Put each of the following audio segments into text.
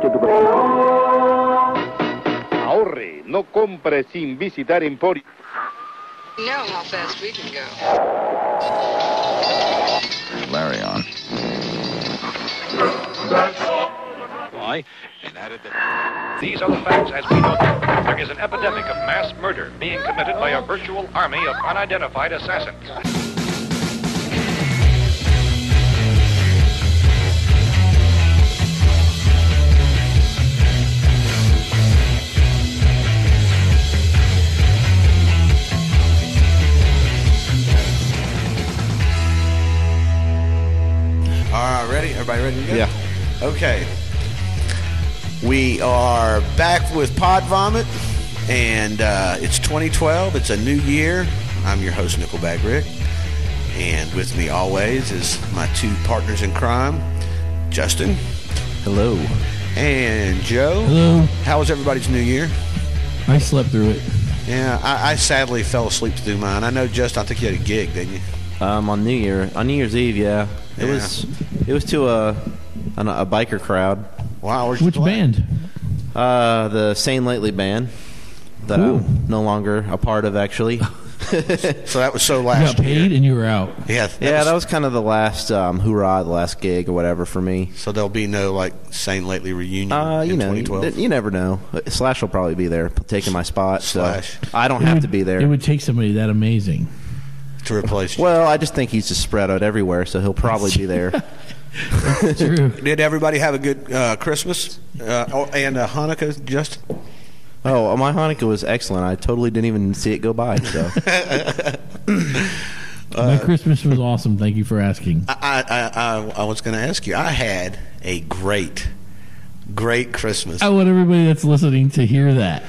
noche tu corazón. Ahorre, no compre sin visitar Emporio. You know how fast we can go. Larry on. And added that these are the facts as we know them. There is an epidemic of mass murder being committed by a virtual army of unidentified assassins. All right, ready? Everybody ready to go? Yeah. Okay. We are back with Pod Vomit, and it's 2012. It's a new year. I'm your host, Nickelback Rick, and with me always is my two partners in crime, Justin. Hello. And Joe. Hello. How was everybody's new year? I slept through it. Yeah, I sadly fell asleep through mine. I know, Justin, I think you had a gig, didn't you? On New Year's Eve, yeah. It was to a biker crowd. Wow. Which band? The Sane Lately band that I'm no longer a part of, actually. So that was You last got paid year. and you were out. Yeah, That was kind of the last hoorah, the last gig or whatever for me. So there'll be no Sane Lately reunion in 2012. You never know. Slash will probably be there taking my spot. Slash. So I don't have to be there. It would take somebody that amazing to replace you. Well, I just think he's just spread out everywhere, so he'll probably be there. True. Did everybody have a good Christmas and Hanukkah, Justin? Oh, my Hanukkah was excellent. I totally didn't even see it go by. So My Christmas was awesome. Thank you for asking. I was going to ask you. I had a great Christmas. I want everybody that's listening to hear that.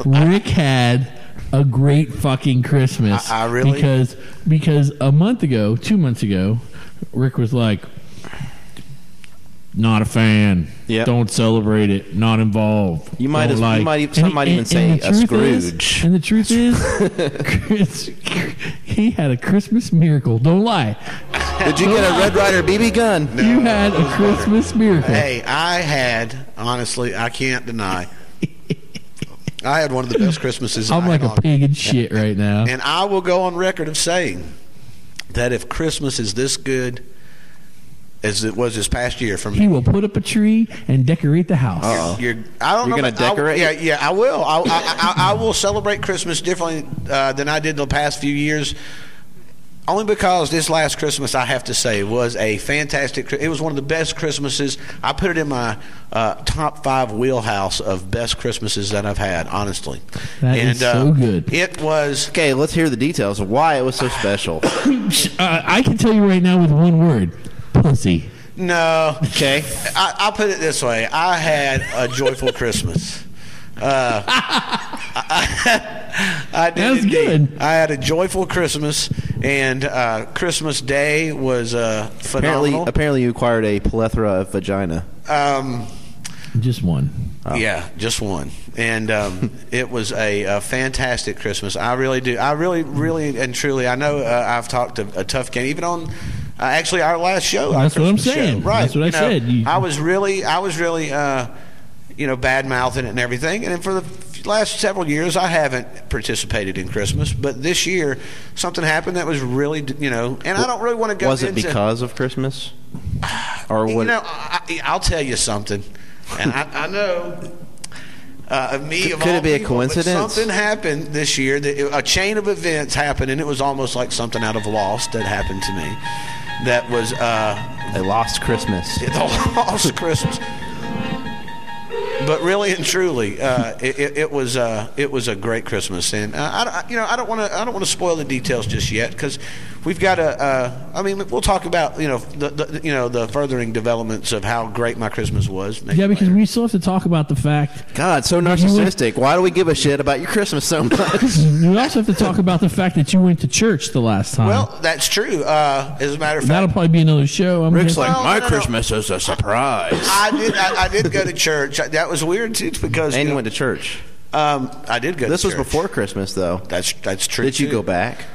Rick had a great fucking Christmas. I really? Because a month ago, 2 months ago, Rick was like, not a fan. Yep. Don't celebrate it. Not involved. some might even say a Scrooge. And the truth is, he had a Christmas miracle. Don't lie. Did you get a Red Ryder BB gun? No. You had a Christmas miracle. Hey, I had, honestly, I can't deny, I had one of the best Christmases. I'm like a pig in shit right now. And I will go on record of saying that if Christmas is this good as it was this past year for me, he will put up a tree and decorate the house. You're going to decorate? Yeah, I will. I will celebrate Christmas differently than I did the past few years. Only because this last Christmas, I have to say, was a fantastic. It was one of the best Christmases. I put it in my top 5 wheelhouse of best Christmases that I've had, honestly. That is so good. It was. Okay, let's hear the details of why it was so special. I can tell you right now with one word: pussy. No. Okay. I'll put it this way. I had a joyful Christmas. I did. That was good. I had a joyful Christmas, and Christmas Day was phenomenal. Apparently, you acquired a plethora of vagina. Just one. Oh. Yeah, just one. And it was a fantastic Christmas. I really do. I really and truly, I know I've talked a tough game, even on actually our last show. That's what I'm saying. Right. That's what I said. I was really bad mouthing it and everything. And for the last several years, I haven't participated in Christmas. But this year, something happened that was really, and I don't really want to go into. Was it because of Christmas? Or what? I'll tell you something. And I know me of could all it be people, a coincidence? But something happened this year. A chain of events happened, and it was almost like something out of Lost that happened to me. That was a lost Christmas. It's a lost Christmas. But really and truly, it was a great Christmas, and I don't want to spoil the details just yet, because we've got we'll talk about the furthering developments of how great my Christmas was. Yeah, because we still have to talk about the fact. God, so narcissistic. Why do we give a shit about your Christmas so much? We also have to talk about the fact that you went to church the last time. Well, that's true. As a matter of fact, that'll probably be another show. Rick's like, my Christmas is a surprise. I did go to church. That was weird too, because you went to church. I did go. This to was church. before Christmas, though. That's true. Did you go back?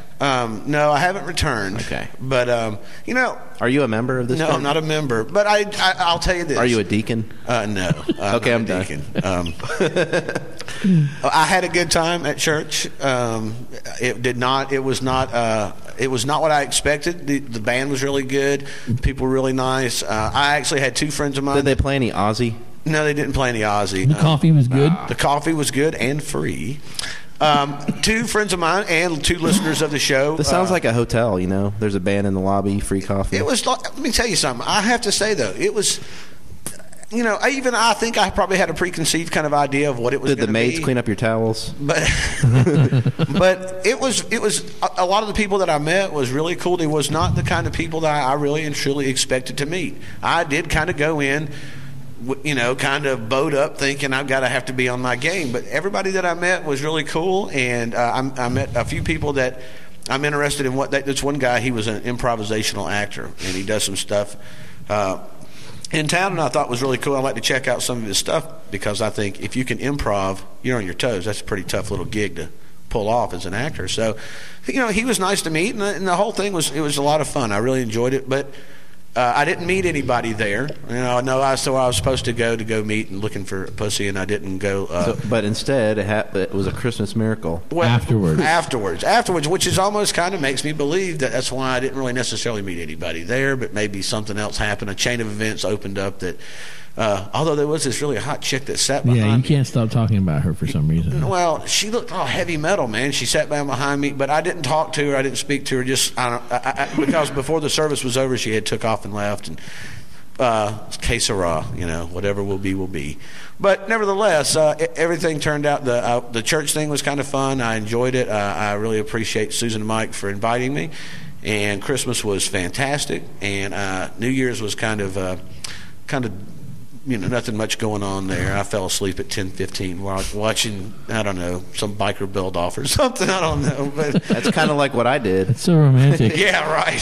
No, I haven't returned. Okay. But, you know... Are you a member of this No, church? I'm not a member. But I'll tell you this. Are you a deacon? No. Okay, I'm not a deacon. I had a good time at church. It was not what I expected. The band was really good. People were really nice. I actually had two friends of mine. Did they play any Ozzy? No, they didn't play any Ozzy. The coffee was good? The coffee was good and free. Two friends of mine and two listeners of the show. This sounds like a hotel, you know. There's a band in the lobby, free coffee. It was. Let me tell you something. I have to say though, it was. You know, I think I probably had a preconceived kind of idea of what it was. Did the maids clean up your towels? But it was a lot of the people that I met was really cool. It was not the kind of people that I really and truly expected to meet. I did kind of go in, you know, kind of bowed up thinking I've got to have to be on my game. But everybody that I met was really cool, and I met a few people that I'm interested in. This one guy, he was an improvisational actor, and he does some stuff in town, and I thought was really cool. I'd like to check out some of his stuff because I think if you can improv, you're on your toes. That's a pretty tough little gig to pull off as an actor. So, you know, he was nice to meet, and the whole thing was a lot of fun. I really enjoyed it, but I didn't meet anybody there. You know, I was supposed to go meet and looking for pussy, and I didn't go. But instead, it was a Christmas miracle. Well, afterwards, which is almost kind of makes me believe that's why I didn't really necessarily meet anybody there, but maybe something else happened. A chain of events opened up that. Although there was this really hot chick that sat behind me. Yeah, you can't stop talking about her for some reason. Well, she looked all heavy metal, man. She sat behind me, but I didn't talk to her. I didn't speak to her. Just because before the service was over, she had took off and left. And que sera, you know, whatever will be, will be. But nevertheless, everything turned out. The church thing was kind of fun. I enjoyed it. I really appreciate Susan and Mike for inviting me. And Christmas was fantastic. And New Year's was kind of. You know, nothing much going on there. I fell asleep at 10:15 while watching, I don't know, some biker build off or something. I don't know. But that's kind of like what I did. It's so romantic. Yeah, right.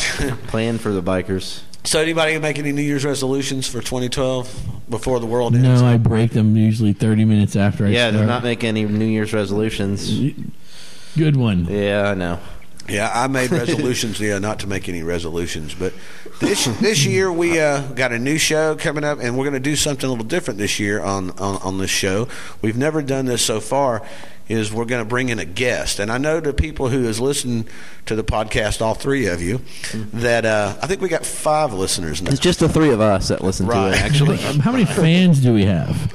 Playing for the bikers. So anybody make any New Year's resolutions for 2012 before the world ends? No, I break them usually 30 minutes after I start. Yeah, do not make any New Year's resolutions. Good one. Yeah, I know. Yeah, I made resolutions, not to make any resolutions. But this year we got a new show coming up, and we're going to do something a little different this year on this show. We've never done this so far, is we're going to bring in a guest. And I know the people who has listened to the podcast, all three of you, that I think we got 5 listeners now. It's just the 3 of us that listen to it, actually. How many fans do we have?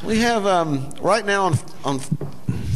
We have, right now on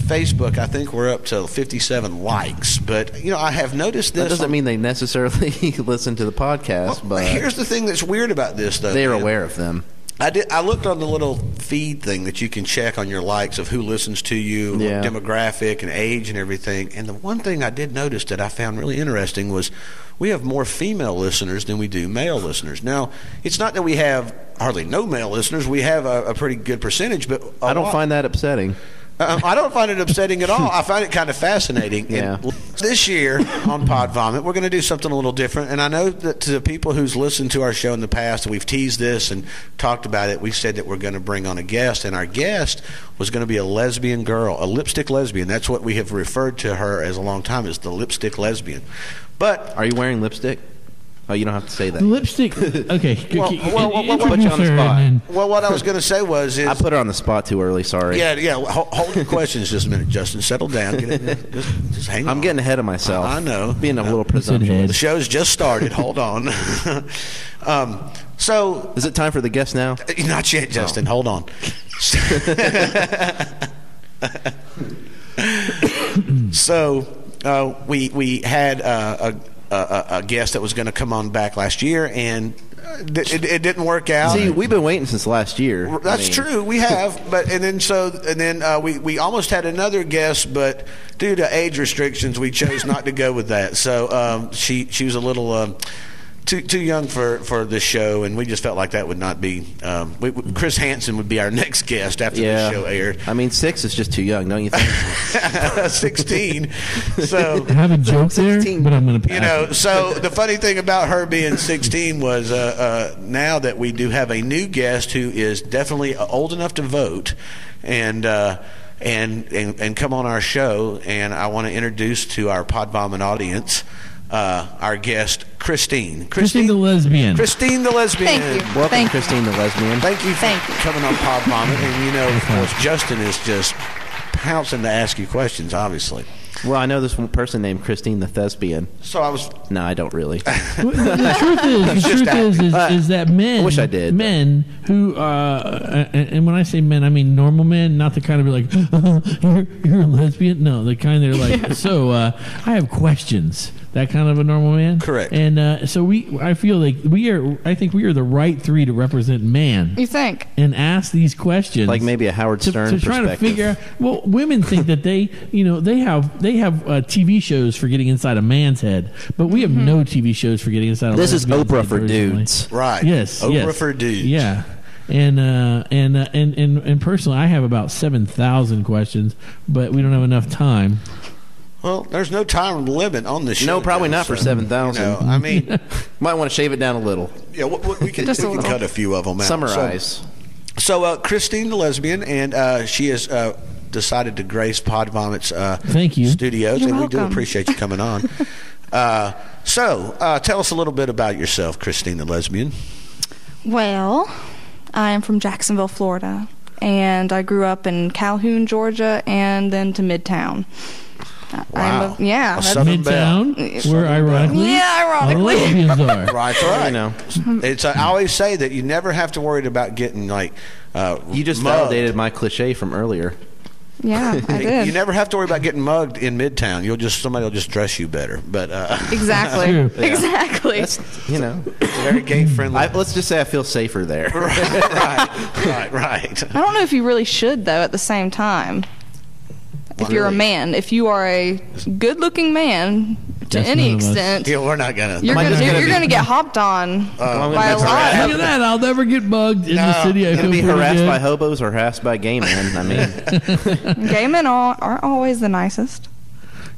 Facebook, I think we're up to 57 likes. But, you know, I have noticed this. That doesn't mean they necessarily listen to the podcast. But here's the thing that's weird about this, though. They're aware of them. I looked on the little feed thing that you can check on your likes of who listens to you, demographic and age and everything. And the one thing I did notice that I found really interesting was we have more female listeners than we do male listeners. Now, it's not that we have hardly no male listeners. We have a pretty good percentage, but I don't find that upsetting. I don't find it upsetting at all. I find it kind of fascinating. Yeah. And this year on Pod Vomit, we're going to do something a little different. And I know that to the people who's listened to our show in the past, we've teased this and talked about it. We said that we're going to bring on a guest, and our guest was going to be a lesbian girl, a lipstick lesbian. That's what we have referred to her as a long time, as the lipstick lesbian. But are you wearing lipstick? Oh, you don't have to say that. The lipstick. Okay. Put you on the spot. Well, what I was going to say was, I put her on the spot too early. Sorry. Yeah. Hold your questions just a minute, Justin. Settle down. Just hang on. I'm getting ahead of myself. I know. Being a little presumptuous. The show's just started. Hold on. So, is it time for the guest now? Not yet, Justin. Hold on. So, we had a guest that was going to come on back last year, and it didn't work out. See, we've been waiting since last year. That's true. We have, but we almost had another guest, but due to age restrictions, we chose not to go with that. So she was a little too young for this show, and we just felt like that would not be. Chris Hansen would be our next guest after the show aired. I mean, 6 is just too young, don't you think? 16. So I have a joke there, but I'm going to pass. You know, so the funny thing about her being 16 was now that we do have a new guest who is definitely old enough to vote, and and come on our show. And I want to introduce to our Pod Bombing audience our guest, Christine. Christine the lesbian. Christine the lesbian. Thank you. Welcome, Thank you. Christine the lesbian. Thank you for Thank you. coming on Pod Bombing. And, of course, Justin is just pouncing to ask you questions, obviously. Well, I know this one person named Christine the thespian. So I was... No, I don't really. The truth is that men. I wish I did, Men who, and when I say men, I mean normal men, not the kind of be like, you're a lesbian. No, the kind that are like, so I have questions. That kind of a normal man. Correct. And I feel like I think we are the right three to represent man. You think? And ask these questions. Like maybe a Howard Stern to try to perspective. figure out. Well, women think that they have TV shows for getting inside a man's head, but we have no TV shows for getting inside. This is lesbian's Oprah head for personally. dudes. Right. Yes. Oprah for dudes. Yeah. And personally, I have about 7,000 questions, but we don't have enough time. Well, there's no time limit on this show. No, probably not for 7,000. I mean, Might want to shave it down a little. yeah, we can Just a little. cut a few of them out. Summarize. So Christine the lesbian, and she has decided to grace Pod Vomit's Thank you. studios, You're and we do welcome. appreciate you coming on. So tell us a little bit about yourself, Christine the lesbian. Well, I am from Jacksonville, Florida, and I grew up in Calhoun, Georgia, and then to Midtown. Wow. Yeah. A that's- Southern Belle. Midtown, where ironically, Yeah, all the ironically. lesbians are. Right, You right. know, It's I always say that you never have to worry about getting like you just mugged. validated my cliche from earlier. Yeah, I did. You never have to worry about getting mugged in Midtown. Somebody will just dress you better. But Exactly. True. Yeah. Exactly. That's, very gay friendly. let's just say I feel safer there. right. I don't know if you really should, though, at the same time. If you're a Really? man, if you are a good-looking man, to That's any none of us. extent, Yeah, we're not gonna. you're Am I gonna just gonna you're be- gonna get hopped on by a be lot. Look at that! I'll never get mugged in the city. I Gonna feel be pretty harassed good. by hobos or harassed by gay men. I mean, Gay men aren't always the nicest.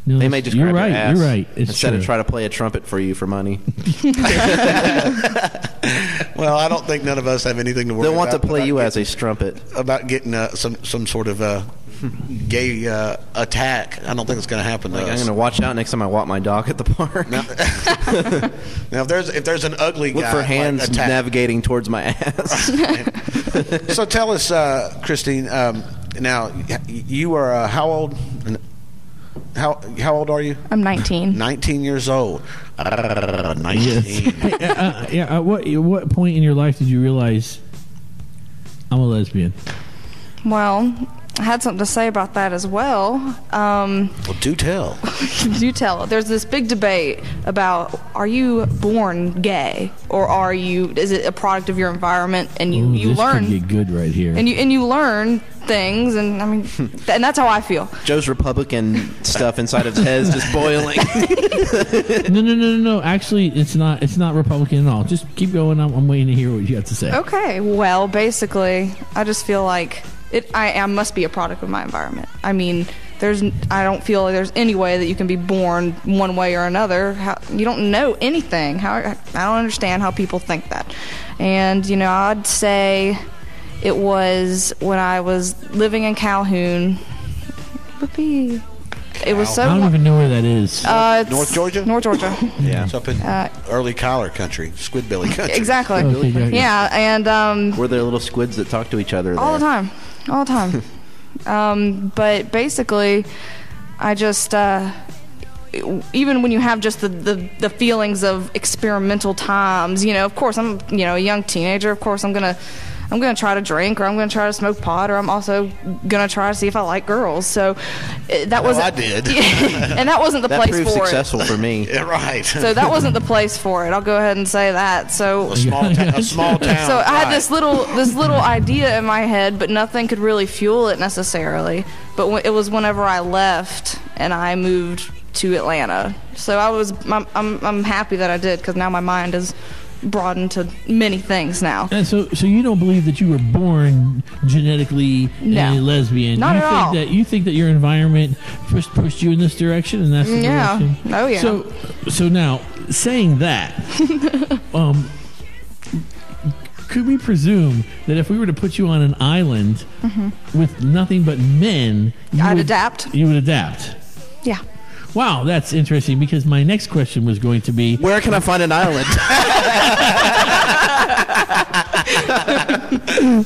No, they may just you're grab right. your ass You're right. It's instead true. of try to play a trumpet for you for money. Well, I don't think none of us have anything to worry about. They'll want to play about you getting- as a strumpet. about getting some sort of gay attack. I don't think it's going to happen to Like, I'm us. going to watch out next time I walk my dog at the park. Now, if there's an ugly Look guy, for hands like, attack. navigating towards my ass. So tell us, Christine. Now, you are how old? How old are you? I'm 19. 19 years old. 19. Yeah. At what point in your life did you realize I'm a lesbian? Well, I had something to say about that as well. Well, do tell. Do tell. There's this big debate about, are you born gay, or is it a product of your environment, and you This learn could get good right here. and you learn things, and I mean, and that's how I feel. Joe's Republican stuff inside of his head is just boiling. No. Actually, it's not Republican at all. Just keep going. I'm waiting to hear what you have to say. Okay, well, basically, I just feel like I must be a product of my environment. I mean, I don't feel like there's any way that you can be born one way or another. You don't know anything. I don't understand how people think that. And, I'd say it was when I was living in Calhoun. It was so... I don't even know where that is. it's North Georgia? North Georgia. Yeah. It's up in early collar country, Squidbilly country. Exactly. Okay, got you. Yeah, and... Were there little squids that talk to each other? all the there? time. But basically, I just even when you have just the feelings of experimental times, of course I'm a young teenager. Of course I'm gonna try to drink, or I'm gonna try to smoke pot, or I'm also gonna try to see if I like girls. So that wasn't. I did. And that wasn't the That place proved for successful for me. Yeah, right. it. So that wasn't the place for it. I'll go ahead and say that. So a small town. so I had right. this little idea in my head, but nothing could really fuel it necessarily. But it was whenever I left and I moved to Atlanta. So I'm happy that I did, because now my mind is broadened to many things now. And so you don't believe that you were born genetically No. a lesbian? Not you at think all. that you think that your environment pushed you in this direction, and that's the Yeah. direction? Oh, yeah. So now, saying that, could we presume that if we were to put you on an island with nothing but men, I'd adapt. You would adapt. Yeah. Wow, that's interesting because my next question was going to be, Where can I find an island?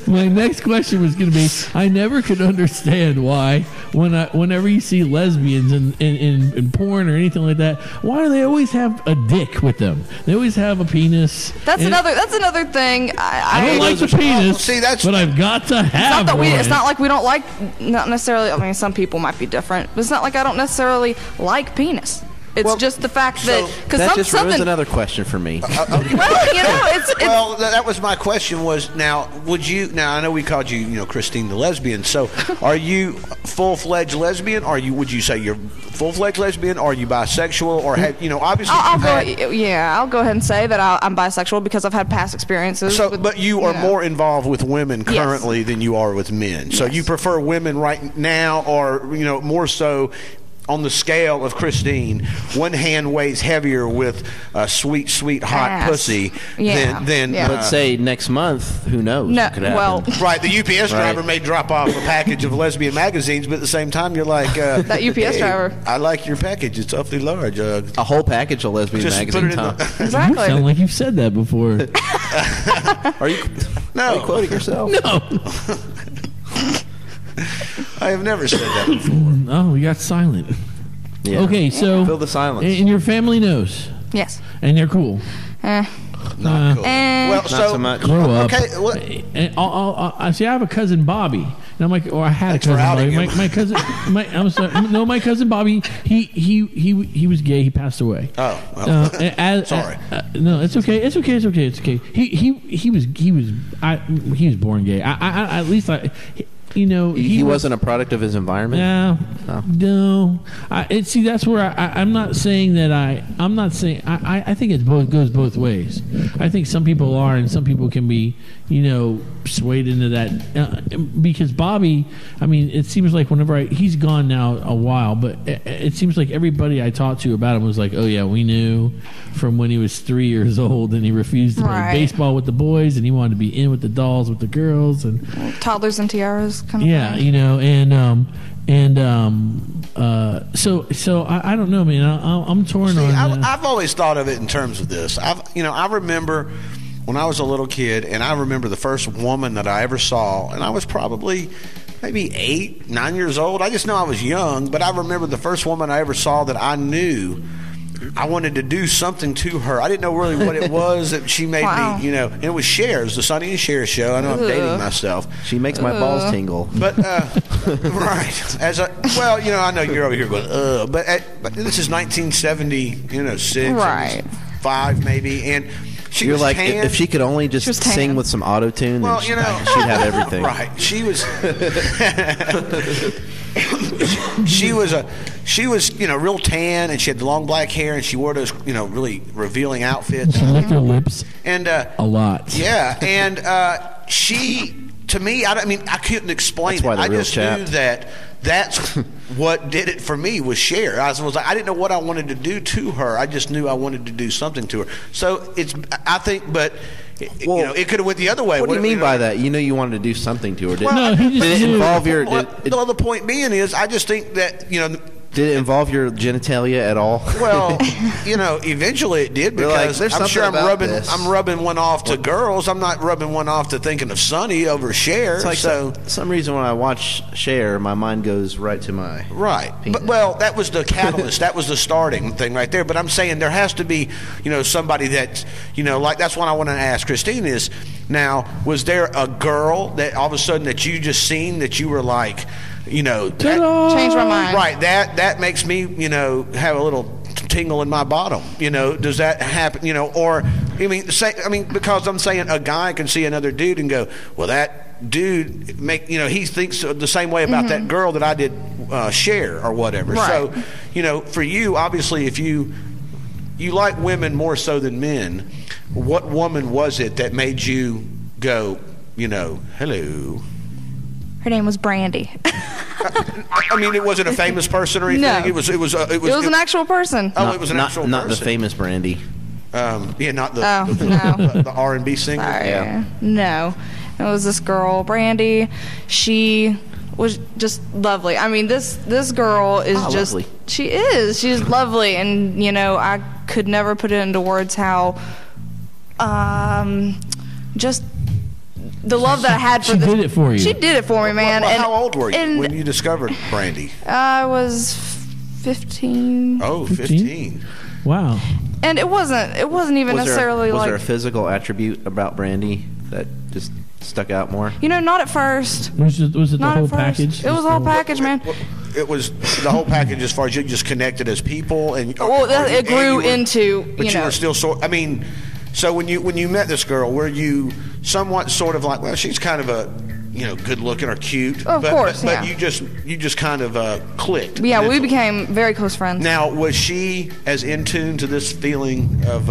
my next question was going to be, I never could understand why whenever you see lesbians in porn or anything like that, why do they always have a dick with them? They always have a penis. That's another thing. I don't like the penis, but I've got to have one. It's not like we don't like, not necessarily, I mean, some people might be different, but it's not like I don't necessarily like penis. It's just the fact that that just ruins another question for me. Well, it's well, that was my question. Was now would you? Now I know we called you, Christine the lesbian. So, are you full-fledged lesbian? Would you say you're full-fledged lesbian? Or are you bisexual? Or have obviously? I'll go ahead and say that I'm bisexual because I've had past experiences. So, but you are more involved with women currently than you are with men. So you prefer women right now, or more so. On the scale of Christine, one hand weighs heavier with a sweet, sweet, hot pussy than let's say next month. Who knows? No, could happen. Right, the UPS driver may drop off a package of lesbian magazines, but at the same time, you're like that UPS driver. I like your package; it's awfully large. A whole package of lesbian magazines. Exactly. You sound like you've said that before. Are you quoting yourself? No. I have never said that before. Oh, we got silent. Yeah. Okay, so fill the silence. And your family knows. Yes. And they're cool. Not cool. Well, not so much. Grow up. Okay. Well, And I see. I have a cousin Bobby, and I'm like, or I had a cousin Bobby. My cousin, I'm sorry. No, my cousin Bobby. He was gay. He passed away. Oh, well, sorry. No, it's okay. It's okay. He was born gay. At least he wasn't a product of his environment. No. See, that's where I'm not saying that. I'm not saying. I think it goes both ways. I think some people are, and some people can be, swayed into that. Because Bobby, I mean, it seems like whenever he's gone now a while, but it seems like everybody I talked to about him was like, oh yeah, we knew from when he was 3 years old, and he refused to play baseball with the boys, and he wanted to be in with the dolls with the girls, and toddlers and tiaras. Kind of thing. So I don't know, man. I'm torn on. I've always thought of it in terms of this. I remember when I was a little kid, and I remember the first woman that I ever saw, and I was probably maybe 8, 9 years old. I just know I was young, but I remember the first woman I ever saw that I knew. I wanted to do something to her. I didn't know really what it was that she made me, and it was Cher's, the Sonny and Cher show. I know I'm dating myself. She makes my balls tingle. But, right. I know you're over here going, but this is 1976, right. 5 maybe, and she was like, tan. if she could only just sing with some auto-tune, then she'd have everything. Right. She was... she was real tan, and she had the long black hair, and she wore those really revealing outfits. She licked her lips and a lot. Yeah, and she, to me, I couldn't explain it. I just knew that's what did it for me was Cher. I didn't know what I wanted to do to her. I just knew I wanted to do something to her. So it could have went the other way. What do you mean by that? You wanted to do something to her. Did it involve your? The point being is, I just think that Did it involve your genitalia at all? Well, eventually it did, because I'm sure I'm rubbing one off to girls. I'm not rubbing one off to thinking of Sonny over Cher. It's like some reason when I watch Cher, my mind goes right to my penis. But that was the catalyst. That was the starting thing right there. But I'm saying there has to be, somebody that, like that's what I want to ask Christine is, now, was there a girl that all of a sudden that you just seen that you were like, changed my mind. Right, that makes me, have a little tingle in my bottom. Does that happen? Because I'm saying a guy can see another dude and go, well, that dude he thinks the same way about that girl that I did Cher or whatever. Right. So, for you, obviously, if you like women more so than men, what woman was it that made you go, hello? Her name was Brandy. It wasn't a famous person or anything. No. It was an actual person. Oh, it was an actual person. Not the famous Brandy. Yeah, not the Oh, no. the R&B singer. Sorry. Yeah. No. It was this girl, Brandy. She was just lovely. I mean, this girl is just lovely. she is. She's lovely, and I could never put it into words how just the love that I had for She this. did it for you. She did it for me, man. Well, and, how old were you and when you discovered Brandy? I was 15. Oh, 15. Wow. And it wasn't even necessarily was like there a physical attribute about Brandy that just stuck out more? not at first. Was it the Not whole at first. package? It was the whole package, man. It was the whole package as far as you just connected as people, and It grew into But you were still sort. I mean, so when you met this girl, were you somewhat sort of like, well, she's kind of a good looking or cute? Of course, but yeah. you just kind of clicked. Yeah, we mentally. became very close friends. Now, was she as in tune to this feeling of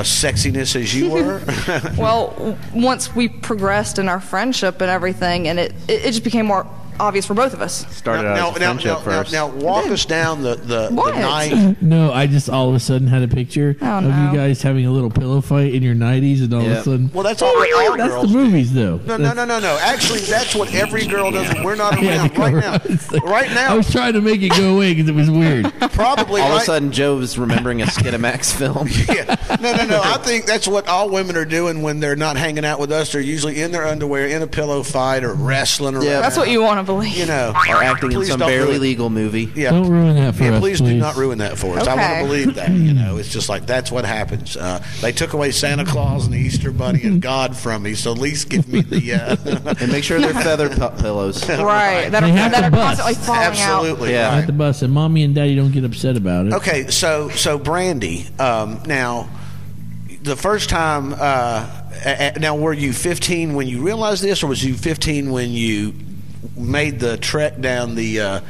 sexiness as you were? Well, once we progressed in our friendship and everything, and it just became more obvious for both of us. Started out as a friendship first. Now, walk us down the What? night. No, I just all of a sudden had a picture Oh, of no. you guys having a little pillow fight in your 90s, and all of Yeah. a sudden, Well, that's all girls. that's the movies, though. No. Actually, that's what every girl does when we're not Yeah, around. Right now, it's like- right I now, was trying to make it go away because it was weird. probably All of right. a sudden, Joe's remembering a Skidamax film. Yeah. No. I think that's what all women are doing when they're not hanging out with us. They're usually in their underwear, in a pillow fight, or wrestling. Or Yeah. That's what you want to believe. Or acting in Please some don't barely ruin- legal movie. Yeah. Don't ruin that for us, Please do not ruin that for us. I want Okay. to believe that. It's just like that's what happens. They took away Santa Claus and the Easter Bunny and God from me, so at least give me the. And make sure they're feather pillows. Right. That They have are to bust. constantly falling out. Absolutely. Yeah. Right. At the bus, and mommy and daddy don't get upset about it. Okay, so Brandy, now the first time, now were you 15 when you realized this, or was you 15 when you made the trek down the?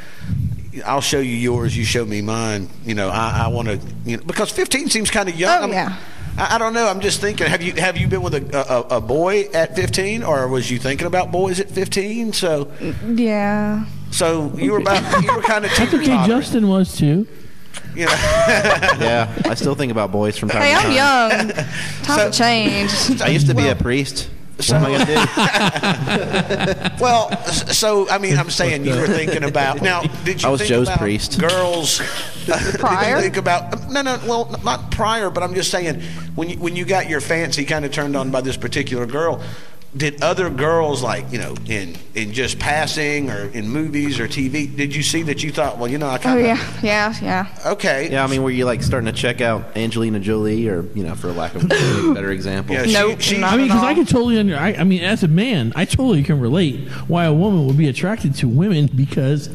I'll show you yours. You show me mine. I want to. Because 15 seems kind of young. Oh, yeah. I don't know. I'm just thinking. Have you been with a boy at 15, or was you thinking about boys at 15? So Yeah. you were kind of That's okay. Justin was too. Yeah, I still think about boys from time Hey, to I'm time. young. Times have changed. I used to be a priest. What am I going to do? Well, so I mean, I'm saying you were thinking about. Now, did you? I was think Joe's about priest. Girls. Prior? Did you think about? No. Well, not prior, but I'm just saying when you got your fancy kind of turned on by this particular girl. Did other girls, like, in just passing or in movies or TV, did you see that you thought, well, I Oh, kind of. yeah. Okay. Yeah, I mean, were you like starting to check out Angelina Jolie, or for lack of a better example? Yeah, Nope, she- not I mean, at because all. I could totally I mean, as a man, I totally can relate why a woman would be attracted to women because,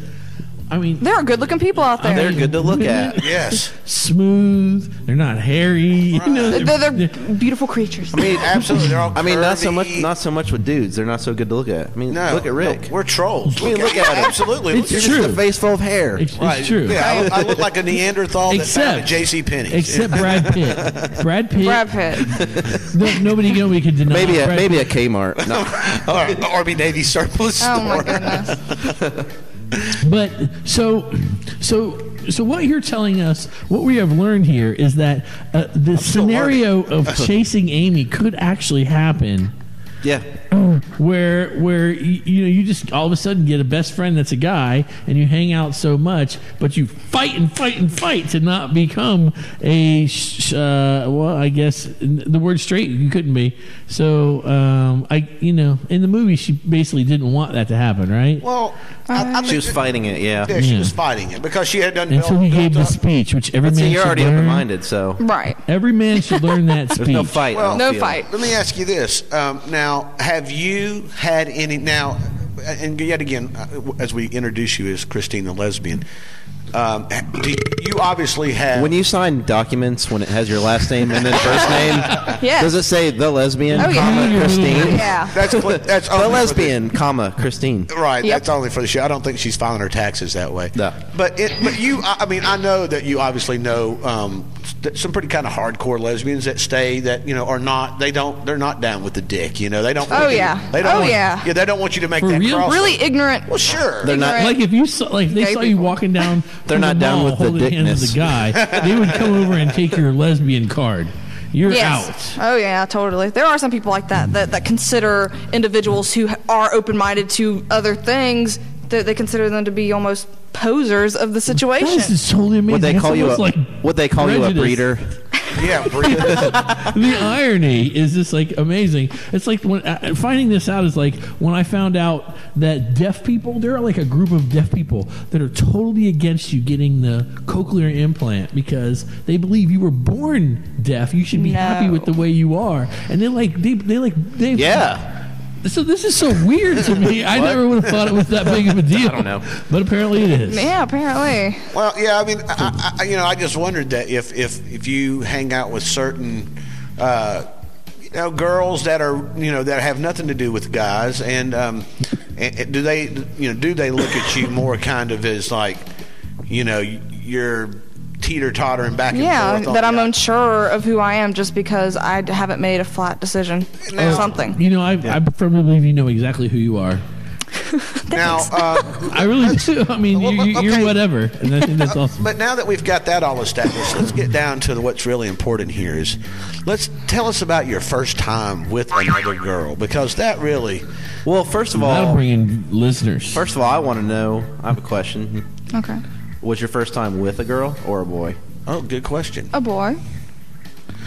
I mean, There are good-looking people out there. They're good to look at. Yes. smooth. They're not hairy. They're beautiful creatures. I mean, absolutely. They're all I mean, not curvy. so much with dudes. They're not so good to look at. I mean, No, look at Rick. no, we're trolls. I mean, look at him. Absolutely. It's Look at- true. Just a face full of hair. It's Right. true. Yeah, I look like a Neanderthal that found at Except- J.C. Penney's. Except Brad Pitt. Brad Pitt. Brad Pitt. Nobody could deny. Maybe a Brad Pitt. Kmart. No. or Army Navy surplus Oh, my store. goodness. But so what you're telling us, what we have learned here is that the scenario of chasing Amy could actually happen, Yeah. where you just all of a sudden get a best friend that's a guy, and you hang out so much, but you fight to not become a well, I guess the word straight you couldn't be. So in the movie she basically didn't want that to happen, right? Well, I She was fighting it, yeah. Yeah, she Yeah. was fighting it because she had done. And so he gave the built up- speech, which every But see, man you're should already learn. open-minded, so Right. Every man should learn that speech. there's no fight. I Well, don't No feel. fight. Let me ask you this. Now, have you had any now? And yet again, as we introduce you as Christine the Lesbian, you obviously have. When you sign documents, when it has your last name and then first name, Yes. does it say the lesbian, Oh, yeah. comma, Christine? Yeah. that's only The for lesbian, comma, Christine. Right, Yep. that's only for the show. I don't think she's filing her taxes that way. No. But you, I mean, I know that you obviously know some pretty kind of hardcore lesbians that stay that are not they're not down with the dick. They don't. Oh, yeah. They don't Oh, want, yeah. They don't want you to make For that real? crossover. Really ignorant. Well, sure. They're not. Like if you saw, like they Gay saw you people. walking down, They're through not the down mall with the holding hands with dickness. a guy. They would come over and take your lesbian card. You're Yes. out. Oh yeah, totally. There are some people like that consider individuals who are open-minded to other things. That they consider them to be almost posers of the situation. This is totally amazing. Would they It's call you a almost like Would they call you a prejudice. breeder? Yeah, breathe. The irony is just like amazing. It's like when finding this out is like when I found out that deaf people, there are like a group of deaf people that are totally against you getting the cochlear implant because they believe you were born deaf. You should be happy with the way you are, and they Yeah. So this is so weird to me. I never would have thought it was that big of a deal. I don't know. But apparently it is. Yeah, apparently. Well, yeah. I mean, I just wondered that if you hang out with certain, girls that are that have nothing to do with guys, and do they look at you more kind of as like, you're teeter-tottering back and forth? Yeah, that I'm unsure of who I am just because I haven't made a flat decision or something. I firmly believe you know exactly who you are. Now, I really do. I mean, you're okay. whatever, and I think that's awesome. But now that we've got that all established, let's get down to what's really important here. Is tell us about your first time with another girl, because that really. Well, first of That'll all, bring in listeners. first of all, I want to know. I have a question. Okay. Was your first time with a girl or a boy? Oh, good question. A boy.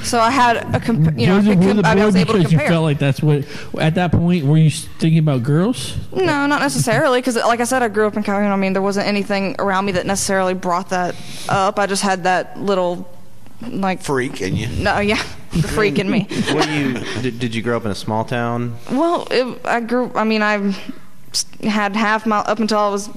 So I had a was it with a I boy was able to because you compare. felt like that's what at that point were you thinking about girls? No, not necessarily, because like I said, I grew up in Calhoun. I mean, there wasn't anything around me that necessarily brought that up. I just had that little, like, Freak in you. no, yeah, the freak in me. Did you grow up in a small town? Well, I had half my up until I was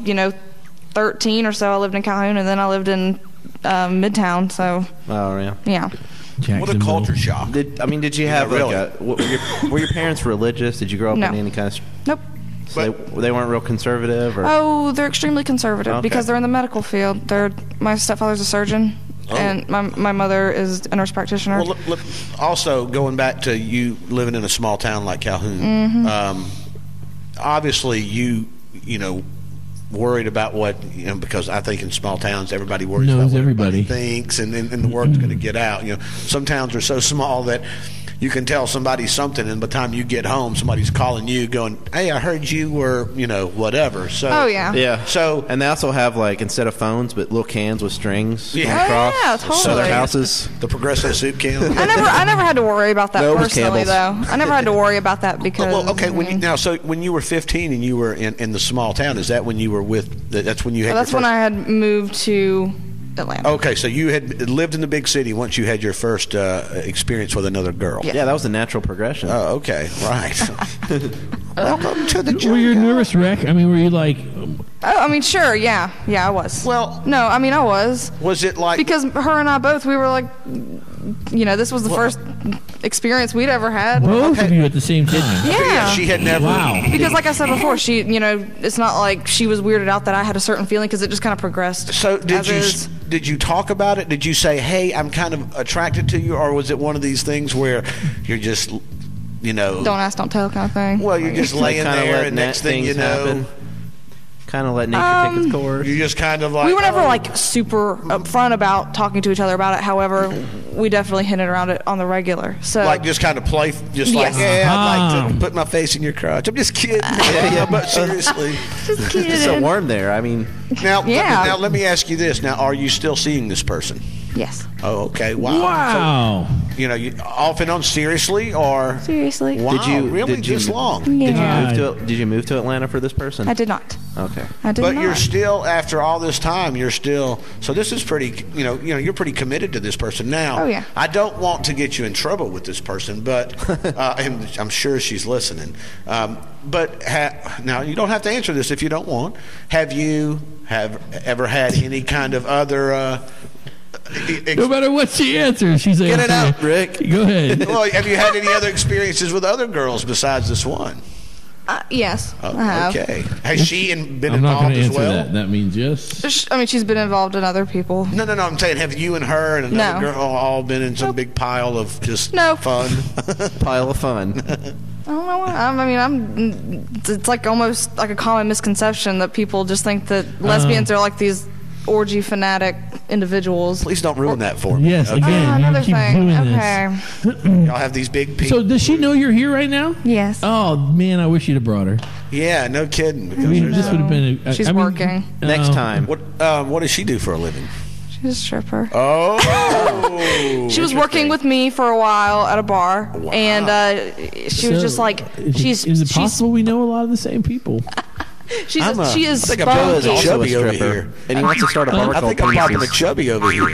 13 or so. I lived in Calhoun, and then I lived in Midtown. So Oh yeah. yeah. What a Jacksonville. culture shock. Did you have really. were your parents religious? Did you grow up No. in any kind of? Nope. So they weren't real conservative, or Oh, they're extremely conservative Okay. because they're in the medical field. My stepfather's a surgeon, and my mother is a nurse practitioner. Well, look, also going back to you living in a small town like Calhoun, obviously you worried about what because I think in small towns everybody worries Knows about what everybody. thinks, and the word's going to get out. Some towns are so small that you can tell somebody something, and by the time you get home, somebody's calling you, going, "Hey, I heard you were whatever." So Oh, yeah. yeah. So and they also have like instead of phones, but little cans with strings Yeah. going Oh, across. yeah, So totally. their houses. the Progressive soup can. I never had to worry about that No, it was personally, Campbell's. though. I never had to worry about that because. Well, okay. When you were 15 and you were in the small town, is that when you were with? That's when you had. That's your when first, I had moved to Atlanta. Okay, so you had lived in the big city once you had your first experience with another girl. Yeah. Yeah, that was the natural progression. Oh, okay, right. Welcome to the Were you a jungle. nervous wreck? I mean, were you like, Oh, I mean, sure, yeah, I was. Well, No, I mean, I was. was it like? Because her and I both, we were like, this was the first experience we'd ever had. both of you at the same time? Yeah. she had never. Wow. Because, like I said before, she, it's not like she was weirded out that I had a certain feeling because it just kind of progressed. So as is. did you talk about it? Did you say, "Hey, I'm kind of attracted to you," or was it one of these things where you're just, Don't ask, don't tell kind of thing. well, you're just laying Kinda there, let and next thing you things know, happen. Kind of let nature take its course. you're just kind of like. We were never oh. like super upfront about talking to each other about it. However, we definitely hinted around it on the regular. So Like just kind of play, just like Yes. I'd like to Ah. put my face in your crotch. I'm just kidding. But seriously, just kidding. It's so warm there. I mean, now Yeah. let me ask you this. Now, are you still seeing this person? Yes. Oh, okay. Wow. Wow. So, you off and on seriously, or Seriously. wow, really did you- this long? Yeah. did you move to Atlanta for this person? I did not. Okay. I did But not. you're still, after all this time, you're still. So this is pretty. You're pretty committed to this person now. Oh, yeah. I don't want to get you in trouble with this person, but and I'm sure she's listening. But now you don't have to answer this if you don't want. Have you ever had any kind of other? No matter what she answers, she's Get it answering. out, Rick. Go ahead. Well, have you had any other experiences with other girls besides this one? Yes, I have. Okay. Has she been I'm not going involved to as answer well? that. That means yes. I mean, she's been involved in other people. No. I'm saying, have you and her and another No. girl all been in some big pile of just Nope. fun? Pile of fun. I don't know. It's like almost like a common misconception that people just think that lesbians are like these orgy fanatic individuals. Please don't ruin that for me. Yes, Okay? again, Another you keep thing. doing Okay. this. Y'all have these big people. So does she know you're here right now? Yes. Oh man, I wish you'd have brought her. Yeah, no kidding. Because I mean, there's- this would have been. She's working. Next time. what does she do for a living? She's a stripper. Oh. She was working with me for a while at a bar, Wow. and she was just like, Is it possible we know a lot of the same people? she is I think I'm spunky. also a Chubby over stripper, here. and he wants to start a bar I called think I'm talking to Penises. Chubby over here.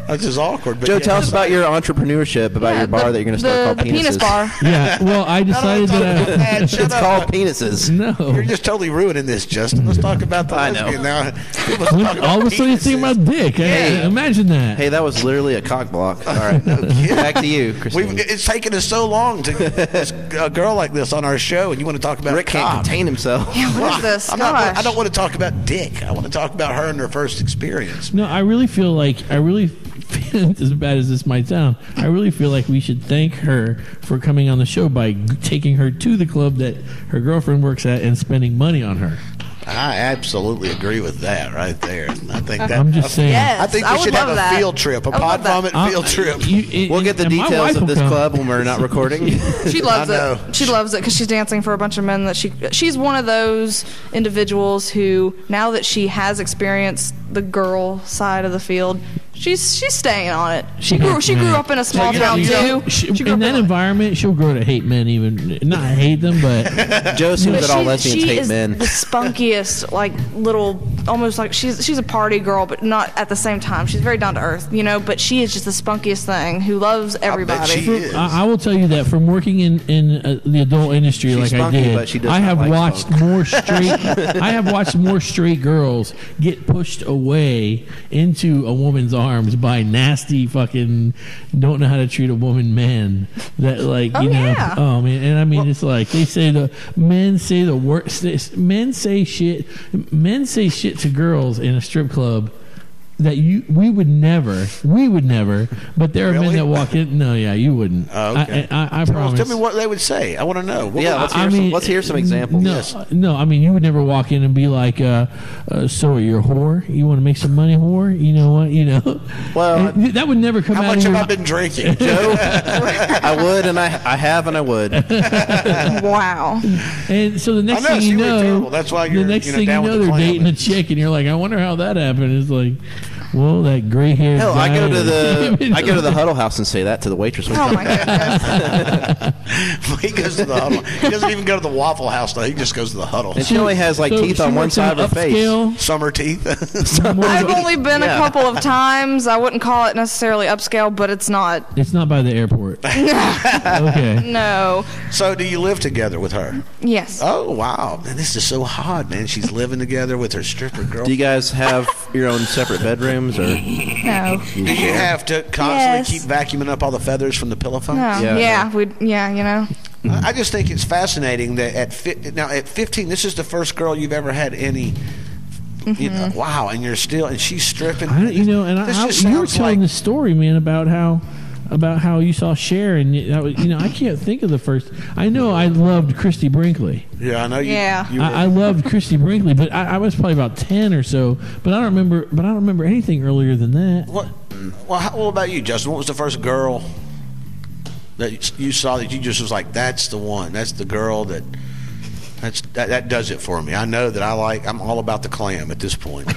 That's just awkward. But Joe, yeah, tell us about your entrepreneurship, about your bar that you're going to start called the penis Penises. bar. Yeah. Well, I decided that. Shut It's up. called Penises. No. You're just totally ruining this, Justin. Let's talk about the I know. lesbian now. Let's talk about All of a sudden, you think penises. about dick. Hey, imagine that. Hey, that was literally a cock block. All right, back to you, Christine. It's taken us so long to get a girl like this on our show, and you want to talk about Rick can't cock. contain himself. What is this? I Gosh. don't want to talk about dick. I want to talk about her and her first experience. No, I really feel as bad as this might sound, I really feel like we should thank her for coming on the show by taking her to the club that her girlfriend works at and spending money on her. I absolutely agree with that right there. I think that. I'm just saying. Yes, I think we would should have love a that. field trip, a I would pod love that. vomit field trip. We'll get the and my details wife of will this come. club when we're not recording. She loves I know. it. She loves it because she's dancing for a bunch of men that she's one of those individuals who, now that she has experienced the girl side of the field, she's staying on it. She grew up in a small town too. She grew In up that environment, she'll grow to hate men. Even not hate them, but Joe assumes But that all she lesbians hate is men. the spunkiest, like little, almost like she's a party girl, but not at the same time. She's very down to earth, But she is just the spunkiest thing who loves everybody. she is. I will tell you that from working in the adult industry, She's like spunky, I did, but she does I not have like watched spunk. more straight. I have watched more straight girls get pushed away into a woman's arms by nasty fucking don't know how to treat a woman men. That like yeah. oh man, and I mean it's like they say the men say the worst. Men say shit to girls in a strip club that we would never, but there are men Really? that walk in. No, yeah, you wouldn't. Oh, okay. I Well, promise. tell me what they would say. I want to know. What Yeah, would- let's hear some examples. No, I mean, you would never walk in and be like, so you're a whore? You want to make some money, whore? You know what? Well, And that would never come How out much of have your I been drinking? Joe, I would, and I have, and I would. Wow. And so the next I know, thing she you was know, terrible. That's why you're, the next you know, thing you down with know, the they're clan. dating a chick, and you're like, I wonder how that happened. It's like, well, that gray haired. Hell, I go to the Huddle House and say that to the waitress. Oh my goodness. He goes to the huddle. He doesn't even go to the Waffle House, though. He just goes to the huddle. And she only has like teeth on one side of her face. Summer teeth. I've only been Yeah. a couple of times. I wouldn't call it necessarily upscale, but it's not. It's not by the airport. Okay. No. So, do you live together with her? Yes. Oh, wow. Man, this is so hot, man. She's living together with her stripper girl. Do you guys have your own separate bedrooms, or No. Do you have to constantly Yes. keep vacuuming up all the feathers from the pillow fights? No. Yeah, Yeah. I just think it's fascinating that at 15, this is the first girl you've ever had any. Wow, and you're still, and she's stripping. You were sounds telling like the story, man, about how you saw Cher, and that was, I can't think of the first. I know I loved Christy Brinkley. Yeah, I know you. Yeah. You were, I loved Christy Brinkley, but I was probably about 10 or so. But I don't remember anything earlier than that. what about you, Justin? What was the first girl that you saw that you just was like, that's the one, that's the girl that does it for me? I know that I'm all about the clam at this point.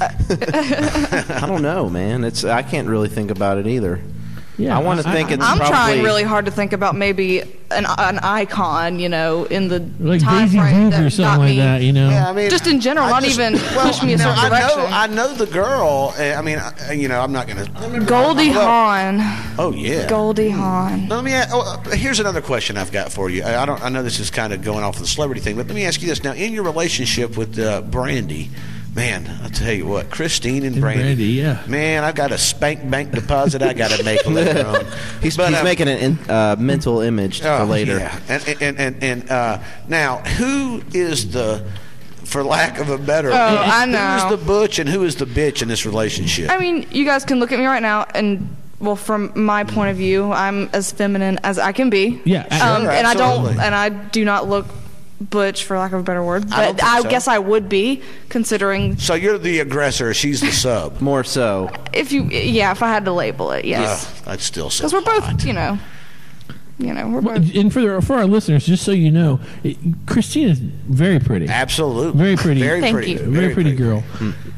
I don't know, man. I can't really think about it either. Yeah, I want to think it's I'm probably trying really hard to think about maybe an icon, in the like time Daisy frame Duke or that something got like me. that. Yeah, I mean, Just in general, not even push me a certain direction. I know the girl. I mean, I'm not gonna. Goldie Hawn. Oh yeah. Goldie Hawn. Now, let me. Here's another question I've got for you. I know this is kind of going off of the celebrity thing, but let me ask you this. Now, in your relationship with Brandy, Man, I'll tell you what, Christine and Brandy. Brandy, yeah. Man, I've got a spank bank deposit I got to make later on. He's making a mental image for later. Yeah. And now, who is the, for lack of a better, I know. who's the butch and who is the bitch in this relationship? I mean, you guys can look at me right now, and well, from my point of view, I'm as feminine as I can be. Yeah, and absolutely. I do not look butch, for lack of a better word, but I don't think so. guess I would be, considering. So you're the aggressor, she's the sub. More so. If I had to label it, yes. That's still so Because we're both, hot. we're both. And for our listeners, just so you know, Christine is very pretty. Absolutely. Very pretty. Very Thank pretty. you. Very pretty girl.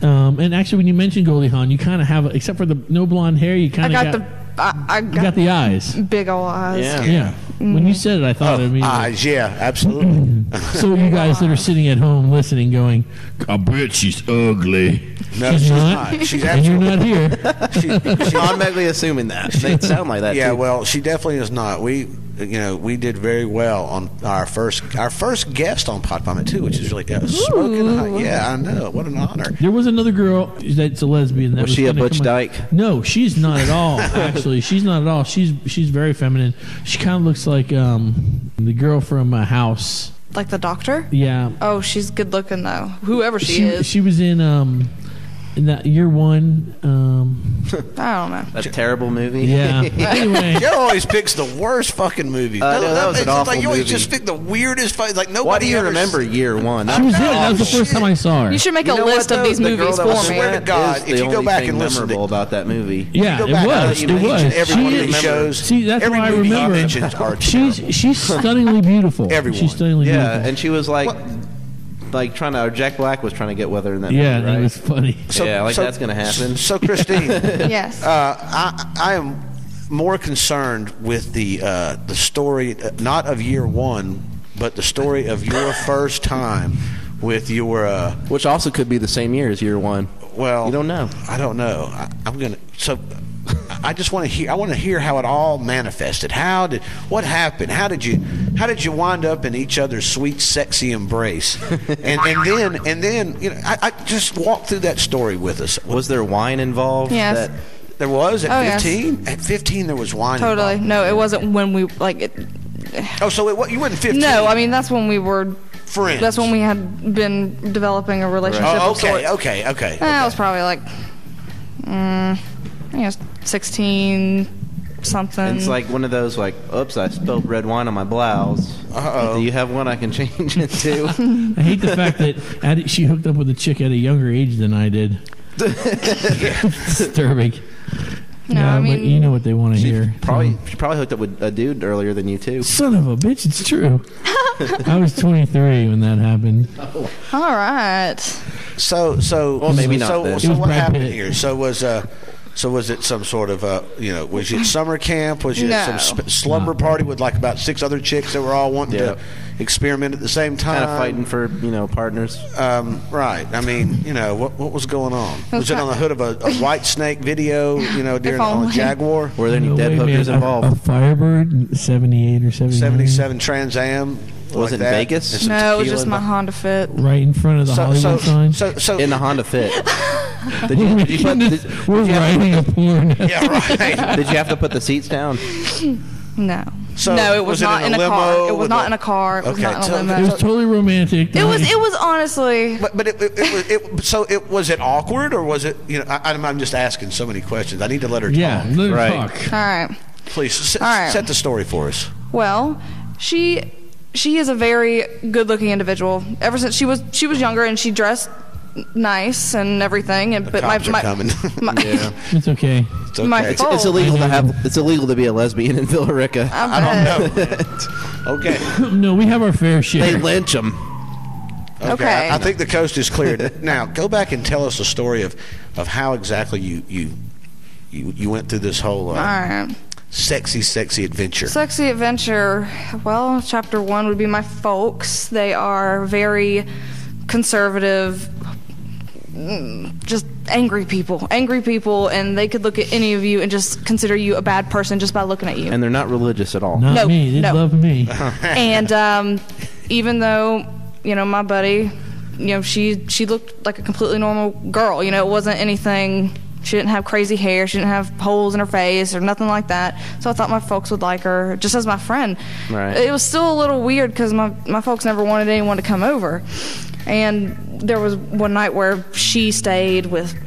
And actually, when you mentioned Goldie Hawn, you kind of have, except for the no blonde hair, you kind of I you got the eyes. big old eyes. Yeah. When you said it, I thought immediately. Eyes, yeah, absolutely. So you guys that are sitting at home listening, going, "I bet she's ugly." No, she's not. She's and you're absolutely not here. She's Automatically assuming that. They sound like that, Yeah, too. well, she definitely is not. We did very well on our first guest on Pot Vomit too, which is really smoking hot. Yeah, I know. What an honor. There was another girl that's a lesbian. That Was she a gonna butch come on. dyke? No, she's not at all. Actually, she's not at all. She's very feminine. She kind of looks like the girl from House. Like the doctor? Yeah. Oh, she's good looking though. Whoever she is. She was in that Year One. I don't know. That terrible movie. Yeah. Anyway. Joe always picks the worst fucking movies. No, that was an it's awful like you always movie. just pick the weirdest. Like nobody. Why do you ever remember Year One? She was in it. That was the first time I saw her. You should make You a know list what, of though? these The girl movies that for was me. swear to God, is if the you go only back thing and listen to- memorable about that movie. Yeah, go it back was. and It mention was. every She one of is- these shows. See, that's every why I movie he remember. mentions are She's stunningly beautiful. Everyone. She's stunningly Yeah, beautiful. and she was like trying to. Jack Black was trying to get with her in that Yeah, movie, right? it was funny. That's going to happen. So Christine, Yes. I am more concerned with the story, not of Year One, but the story of your first time with your. Which also could be the same year as Year One. Well, You don't know. I don't know. I'm gonna. So I just want to hear. I want to hear how it all manifested. What happened? How did you wind up in each other's sweet, sexy embrace? and then I just walk through that story with us. Was there wine involved? Yes. There was at yes. 15. At 15, there was wine. Totally. involved. No, it wasn't when we like it. Oh, so you wasn't 15? No, I mean that's when we were friends. That's when we had been developing a relationship. Oh, of sorts. okay. I was probably like, 16 something. And it's like one of those oops, I spilled red wine on my blouse. Uh-oh. Do you have one I can change it to? I hate the fact that she hooked up with a chick at a younger age than I did. Disturbing. No, Yeah, I but mean, you know what they want to hear. She probably hooked up with a dude earlier than you too. Son of a bitch, it's true. I was 23 when that happened. all right. So Well, maybe not So, then. It so was what Brad happened Pitt. here? So was it some sort of was it summer camp? Was it No. some slumber party with like about 6 other chicks that were all wanting Yeah. to experiment at the same time? Kind of fighting for partners. Right. I mean, what was going on? Was it on the hood of a White Snake video? During on a only. Jaguar Were there any No dead way, hookers man. involved? A Firebird, 78 or 79. 77 Trans Am. Was like it that. Vegas? And some No, it was tequila just my involved. Honda Fit. Right in front of the Hollywood sign. So In the Honda Fit. We're writing a porn. yeah, right. Did you have to put the seats down? No. So, no, it was was it not in in a a limo car. It was with not a- in a car. It was Okay, not in a so- limo. It was totally romantic. It was honestly. But was it awkward or was it? I'm just asking so many questions. I need to let her talk. Yeah, let her Right. talk. All right. Please All right. set the story for us. Well, she is a very good-looking individual. Ever since she was younger, and she dressed nice and everything. And The but cops my are coming. Yeah. It's okay. It's okay. My fault. It's illegal to be a lesbian in Villarica. I don't know. Okay. No, we have our fair They share. lynch them. Okay. I think the coast is cleared. Now, go back and tell us the story of how exactly you went through this whole All right. sexy adventure. Sexy adventure. Well, chapter 1 would be my folks. They are very conservative, just angry people, and they could look at any of you and just consider you a bad person just by looking at you. And they're not religious at all. Not me. They no. love me. And even though my buddy she looked like a completely normal girl. It wasn't anything. She didn't have crazy hair. She didn't have holes in her face or nothing like that. So I thought my folks would like her just as my friend. Right. It was still a little weird because my folks never wanted anyone to come over. And there was one night where she stayed with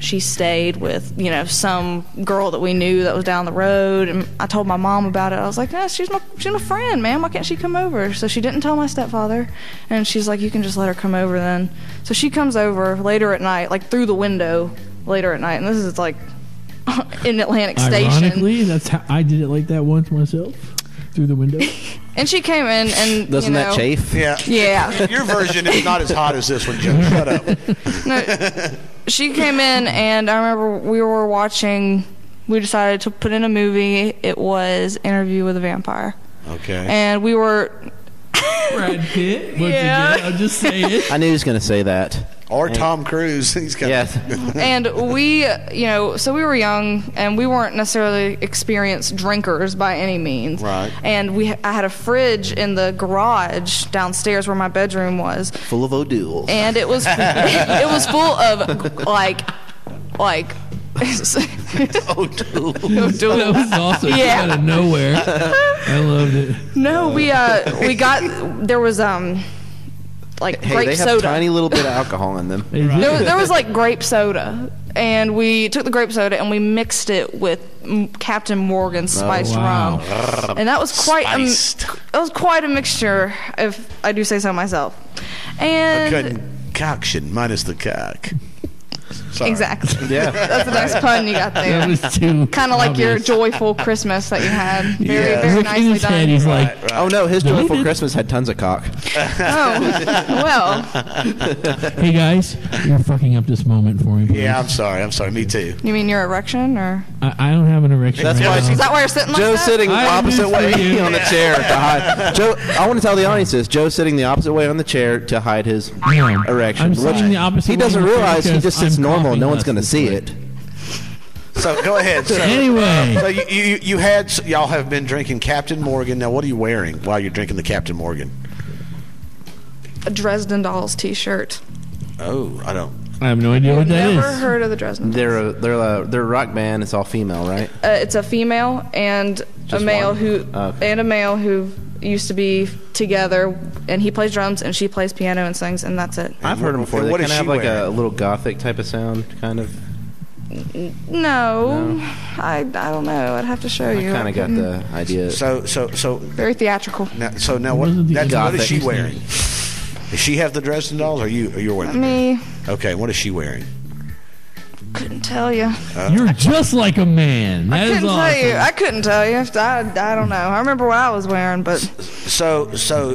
some girl that we knew that was down the road, and I told my mom about it. I was like, she's my friend, man. Why can't she come over? So she didn't tell my stepfather, and she's like, you can just let her come over then. So she comes over later at night, like through the window later at night, and this is like in Atlantic Station. Ironically, that's how I did it like that once myself, through the window. And she came in and Doesn't that chafe? Yeah. Yeah. Your version is not as hot as this one, Joe. Shut up. No, she came in, and I remember we decided to put in a movie. It was Interview with a Vampire. Okay. And we were... Brad Pitt? Once Yeah. again, I'll just say it. I knew he was going to say that. Or Tom Cruise. He's got. Yes. And we, so we were young, and we weren't necessarily experienced drinkers by any means. Right. And I had a fridge in the garage downstairs where my bedroom was. Full of O'Douls. And it was it was full of like O'Doul. That was awesome. Yeah. Out of nowhere. I loved it. No, we got there was like Hey, grape they have soda. tiny little bit of alcohol in them. They did. There was like grape soda, and we took the grape soda and we mixed it with Captain Morgan's spiced wow. rum, and that was quite a mixture, if I do say so myself. A And concoction minus the cock. Sorry. exactly, Yeah. that's a nice pun you got there. That was too Kind of like your obvious. joyful Christmas that you had. Very, Yeah. very Look in nicely his head, done. he's like, Right. Oh, no, his No, he joyful did. Christmas had tons of cock. Oh, well, hey guys, you're fucking up this moment for me. Please. Yeah, I'm sorry. Me too. you mean your erection, or I don't have an erection. That's right why now. is that why you're sitting like Joe's that? sitting I opposite do for way you. on the chair to hide. Joe, I want to tell the audience this. Joe's sitting the opposite way on the chair to hide his No, erection. I'm Which sitting the opposite he way doesn't on the chair realize he because just sits I'm normal. coughing No one's less going to this see way. it. So go ahead. So, Anyway. so y'all have been drinking Captain Morgan. Now, what are you wearing while you're drinking the Captain Morgan? A Dresden Dolls T-shirt. Oh, I don't. I have no idea what that Never is. heard of the Dresden Dolls. They're a rock band. It's all female, right? It's a female and Just a male one? who used to be together, and he plays drums and she plays piano and sings, and that's it. I've heard them before. And They what kind is of have she like a wearing? little gothic type of sound, kind of. No, I don't know. I'd have to show I you. kind of got the idea. So Very theatrical. now what? Wasn't the What is Gothic. she wearing? Does she have the Dresden Dolls, or you're wearing? Me, Okay, what is she wearing? couldn't tell you. You're just like a man. That is Couldn't awesome. tell you. I couldn't tell you. I don't know. I remember what I was wearing, but So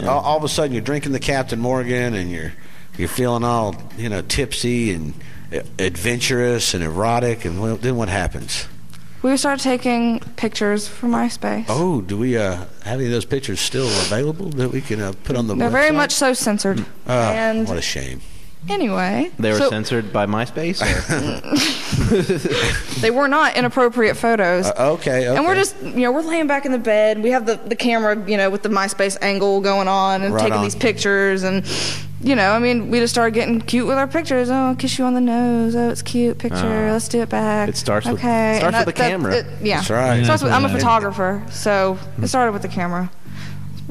all of a sudden you're drinking the Captain Morgan, and you're feeling all tipsy and adventurous and erotic, and then what happens? we started taking pictures for MySpace. Oh, do we have any of those pictures still available that we can put on the They're website? very much so censored. And What a shame. anyway, They were so censored by MySpace? Or? they were not inappropriate photos. Okay. And we're just, we're laying back in the bed. We have the camera, with the MySpace angle going on and Right taking on. these pictures. And, we just started getting cute with our pictures. Oh, I'll kiss you on the nose. Oh, it's cute picture. Let's do it back. It starts with- okay. starts And with the camera. yeah. That's right. It starts with, I'm a Yeah. photographer, so it started with the camera.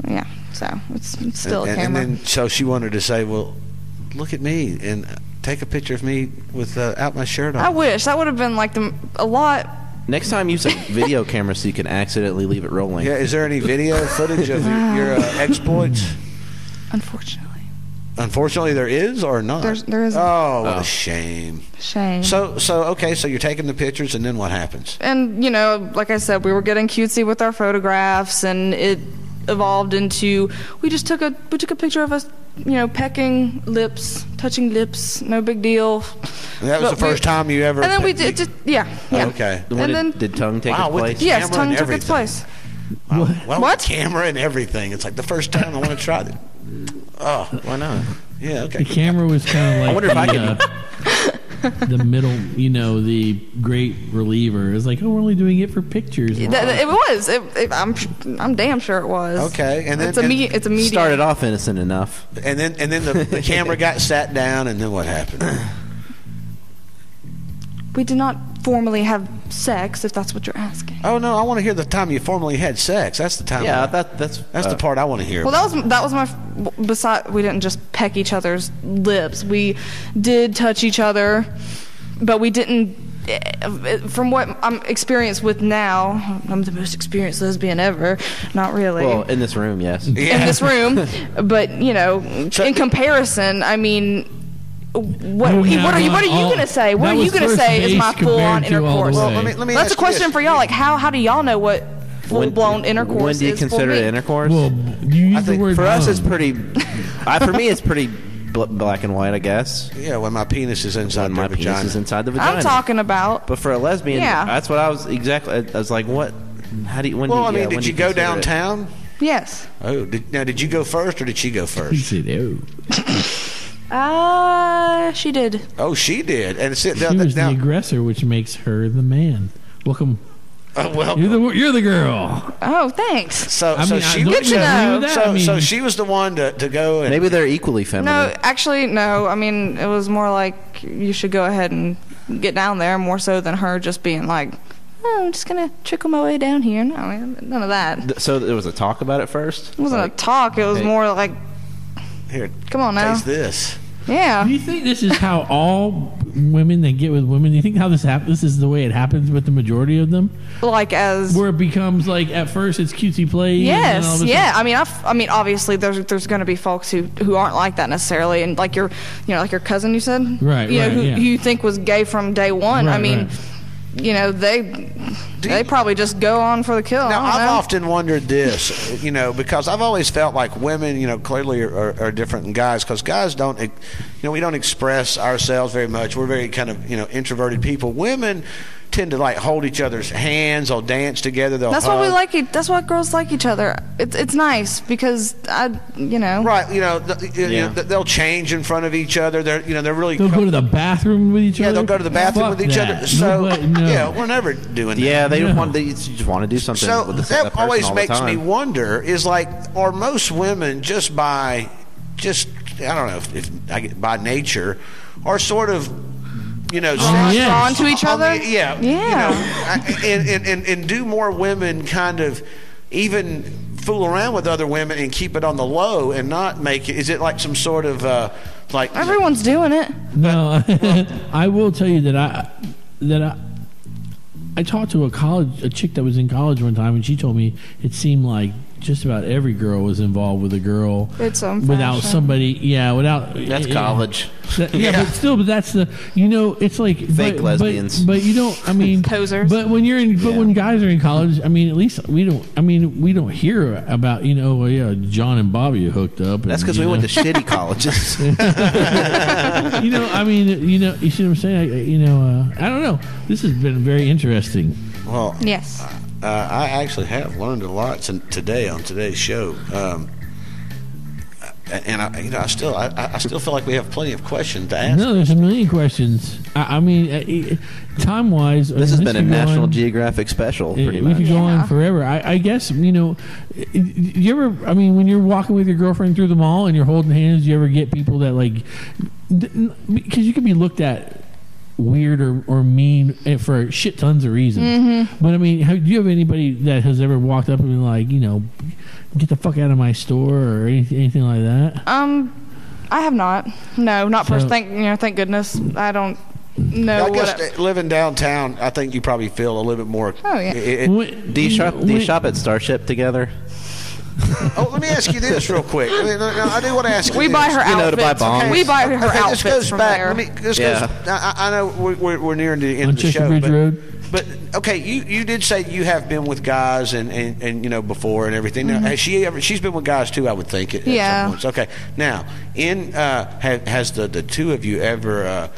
Yeah, so it's still a and camera. then so she wanted to say, well, look at me and take a picture of me with out my shirt on. I wish. That would have been like a lot. Next time, use a video camera so you can accidentally leave it rolling. Yeah, is there any video footage of your exploits? Unfortunately. Unfortunately, there is or not? There isn't. Oh, what a shame. Shame. So okay, so you're taking the pictures, and then what happens? And like I said, we were getting cutesy with our photographs, and it evolved into we took a picture of us, pecking lips, touching lips, no big deal. And that was But the first time you ever. And then we did, yeah. Okay. And Did tongue take Wow, its with place? the yes, camera tongue and took its everything. place. Well, What? with camera and everything. It's like the first time I want to try it. Oh, Why not? yeah. Okay. The camera was kind of like I wonder if I the, the middle, the great reliever. It's like, oh, we're only doing it for pictures. It was. I'm damn sure it was. Okay, and then it's a medium. Started off innocent enough, and then the camera got sat down, and then what happened? We did not formally have sex, if that's what you're asking. Oh no, I want to hear the time you formally had sex. That's the time. Yeah, that's the part I want to hear. Well, that was my. Besides, we didn't just peck each other's lips. We did touch each other, but we didn't. From what I'm experienced with now, I'm the most experienced lesbian ever. Not really. Well, in this room, yes. Yeah. In this room, but in comparison, I mean. What are you gonna say? What are you gonna say is my full-on intercourse? Well, let me That's ask a question you for y'all. Like, how do y'all know what full-blown intercourse When do you is consider for me? it intercourse? Well, you use the word for us, bone. it's pretty. For me, it's pretty black and white, I guess. Yeah, when my penis is inside When my the vagina. penis is inside the vagina. I'm talking about. But for a lesbian, Yeah. that's what I was exactly. I was like, what? How do you? When Well, do you, did you go consider it? downtown? Yes. Oh, did you go first or did she go He first? said, She did. Oh, she did. And she was the aggressor, which makes her the man. Welcome. well, You're the girl. Oh, thanks. so she Good to know. so she was the one to go and Maybe they're equally feminine. No, actually, no. I mean, it was more like you should go ahead and get down there, more so than her just being like, oh, I'm just going to trickle my way down here. No, none of that. So there was a talk about it first. It wasn't a talk. It was hey. more like, here, come on now. taste this. Yeah. Do you think this is how all women that get with women? Do you think how this happens? This is the way it happens with the majority of them, Like as where it becomes like at first it's cutesy play. yes, yeah. I mean, obviously there's going to be folks who aren't like that necessarily, and like your cousin you said, Right, You know, right, who yeah. you think was gay from day one. I Right, mean, right. They probably just go on for the kill. Now, I don't I've know. often wondered this, because I've always felt like women, clearly are different than guys, because guys don't, we don't express ourselves very much. We're very kind of, introverted people. Women tend to like hold each other's hands. They'll dance together. They'll That's hug. why we like it. That's why girls like each other. It's nice because Right, they'll change in front of each other. They're really. They'll go to the bathroom with each other. Yeah, they'll go to the bathroom Fuck with each that. other. So No. yeah, we're never doing that. Yeah, they No. just want to do something So with the that person always all the makes me time. wonder: is like, are most women I don't know if by nature, are sort of, yes. drawn to each other. yeah. And do more women kind of even fool around with other women and keep it on the low and not make it? Is it like some sort of like Everyone's doing it. No, I will tell you that I talked to a chick that was in college one time, and she told me it seemed like just about every girl was involved with a girl. It's some without fashion. somebody. Yeah, without. That's college. But still, but that's the. It's like Fake lesbians. But you don't. I mean, Posers. But when you're in, when guys are in college, I mean, at least we don't. I mean, we don't hear about oh yeah, John and Bobby hooked up. That's because we went to shitty colleges. I mean, you see what I'm saying? I don't know. This has been very interesting. well, Yes. I actually have learned a lot today on today's show. And I still feel like we have plenty of questions to ask. No, there's a million questions. I mean, time wise, This has been a National Geographic special, pretty we much. could go on Yeah. forever. I guess you ever. I mean, when you're walking with your girlfriend through the mall and you're holding hands, you ever get people that like because you can be looked at weird or mean for shit tons of reasons. Mm-hmm. But I mean, do you have anybody that has ever walked up and been like, get the fuck out of my store or anything like that? I have not. No, not So- thank goodness. I don't know. I guess living downtown, I think you probably feel a little bit more. Oh, yeah. Do you shop at Starship together? Let me ask you this real quick. I do want to ask you We this. buy her to buy outfits. bongs. We buy her Okay, outfits this goes from back. there. I know we're nearing the end On of the Chester show, Bridge Road? but okay, you did say you have been with guys and before and everything. Now, has she ever? She's been with guys too, I would think. At Yeah. some points. Okay. Now, has the two of you ever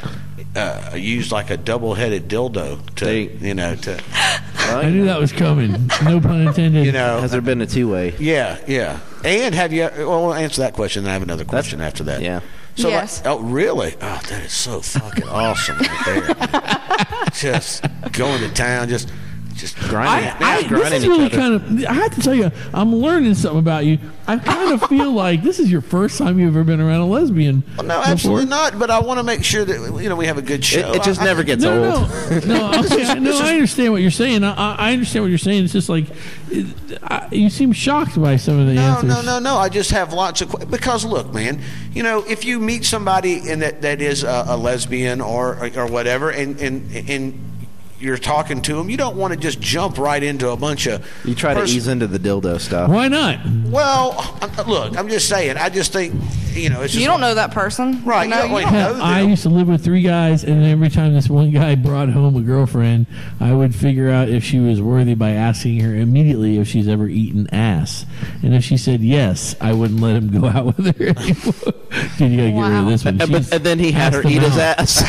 used like a double-headed dildo to I knew that was coming. No pun intended. Has there been a two-way? Yeah. And have you? Well, we'll answer that question. And I have another question after that. Yeah. So Yes. oh, really? Oh, that is so fucking awesome right there. Just going to town, just grinding. This is really kind of. I have to tell you, I'm learning something about you. I kind of feel like this is your first time you've ever been around a lesbian. Well, no, absolutely not. But I want to make sure that we have a good show. It just never gets old. I understand what you're saying. I understand what you're saying. It's just like you seem shocked by some of the answers. No. I just have lots of because look, man. If you meet somebody and that is a lesbian or whatever, and you're talking to them, you don't want to just jump right into a bunch of. You try to ease into the dildo stuff. Why not? Well, look, I'm just saying. I just think it's just You don't know that person, right? You know, You don't Hell, know them. I used to live with 3 guys, and every time this one guy brought home a girlfriend, I would figure out if she was worthy by asking her immediately if she's ever eaten ass. And if she said yes, I wouldn't let him go out with her anymore. Dude, you gotta get rid of this one. And then he had her eat his ass.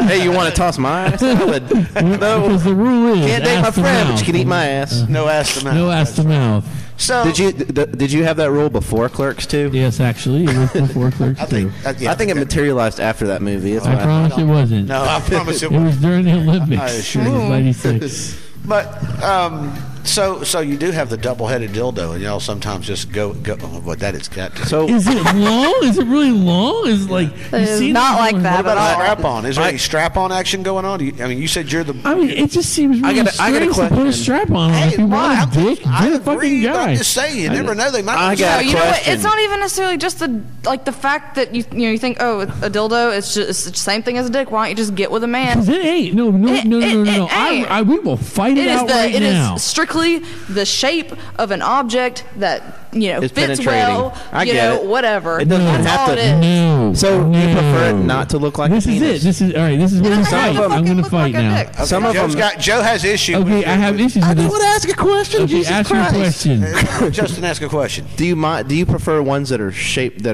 Hey, you want to toss my ass? No, because the rule is can't date my ass to friend, mouth. but you can eat my ass. No ass to mouth. No ass to mouth. So Did you have that rule before Clerks too? Yes, actually, it was before Clerks I think. too. I think it materialized after that movie. That's I why promise it wasn't. No, I promise it It was during the Olympics. I assure It was you. 96. But so you do have the double-headed dildo, and y'all sometimes just go. What that it's got. So Is it long? Is it really long? Is it like you It's see not them like going- that What at about a all. strap-on? Is there any strap-on action going on? You said you're the. I mean, it just seems really I got a strange to put a question. strap on. Hey, If you why? want a dick, I get a agree, fucking but guy. I'm just saying, you never know. They might. I just- got No, a you know what? question. It's not even necessarily just the fact that you think, oh, a dildo. It's the same thing as a dick. Why don't you just get with a man? 'Cause it ain't. No. It ain't. We will fight it out right now. Is strictly the shape of an object that It's fits penetrating. well. I get it. Whatever. It doesn't That's have all to- it is. No. So no. you prefer it not to look like This a is penis? it. This is all right. This is what It we doesn't fight. have to I'm fucking going to look fight like a now. dick. Some of them. Joe has issue. Okay, I have issues I with just this. want to ask a question. Okay, Jesus ask your Christ. question. Justin, ask a question. Do you prefer ones that are shaped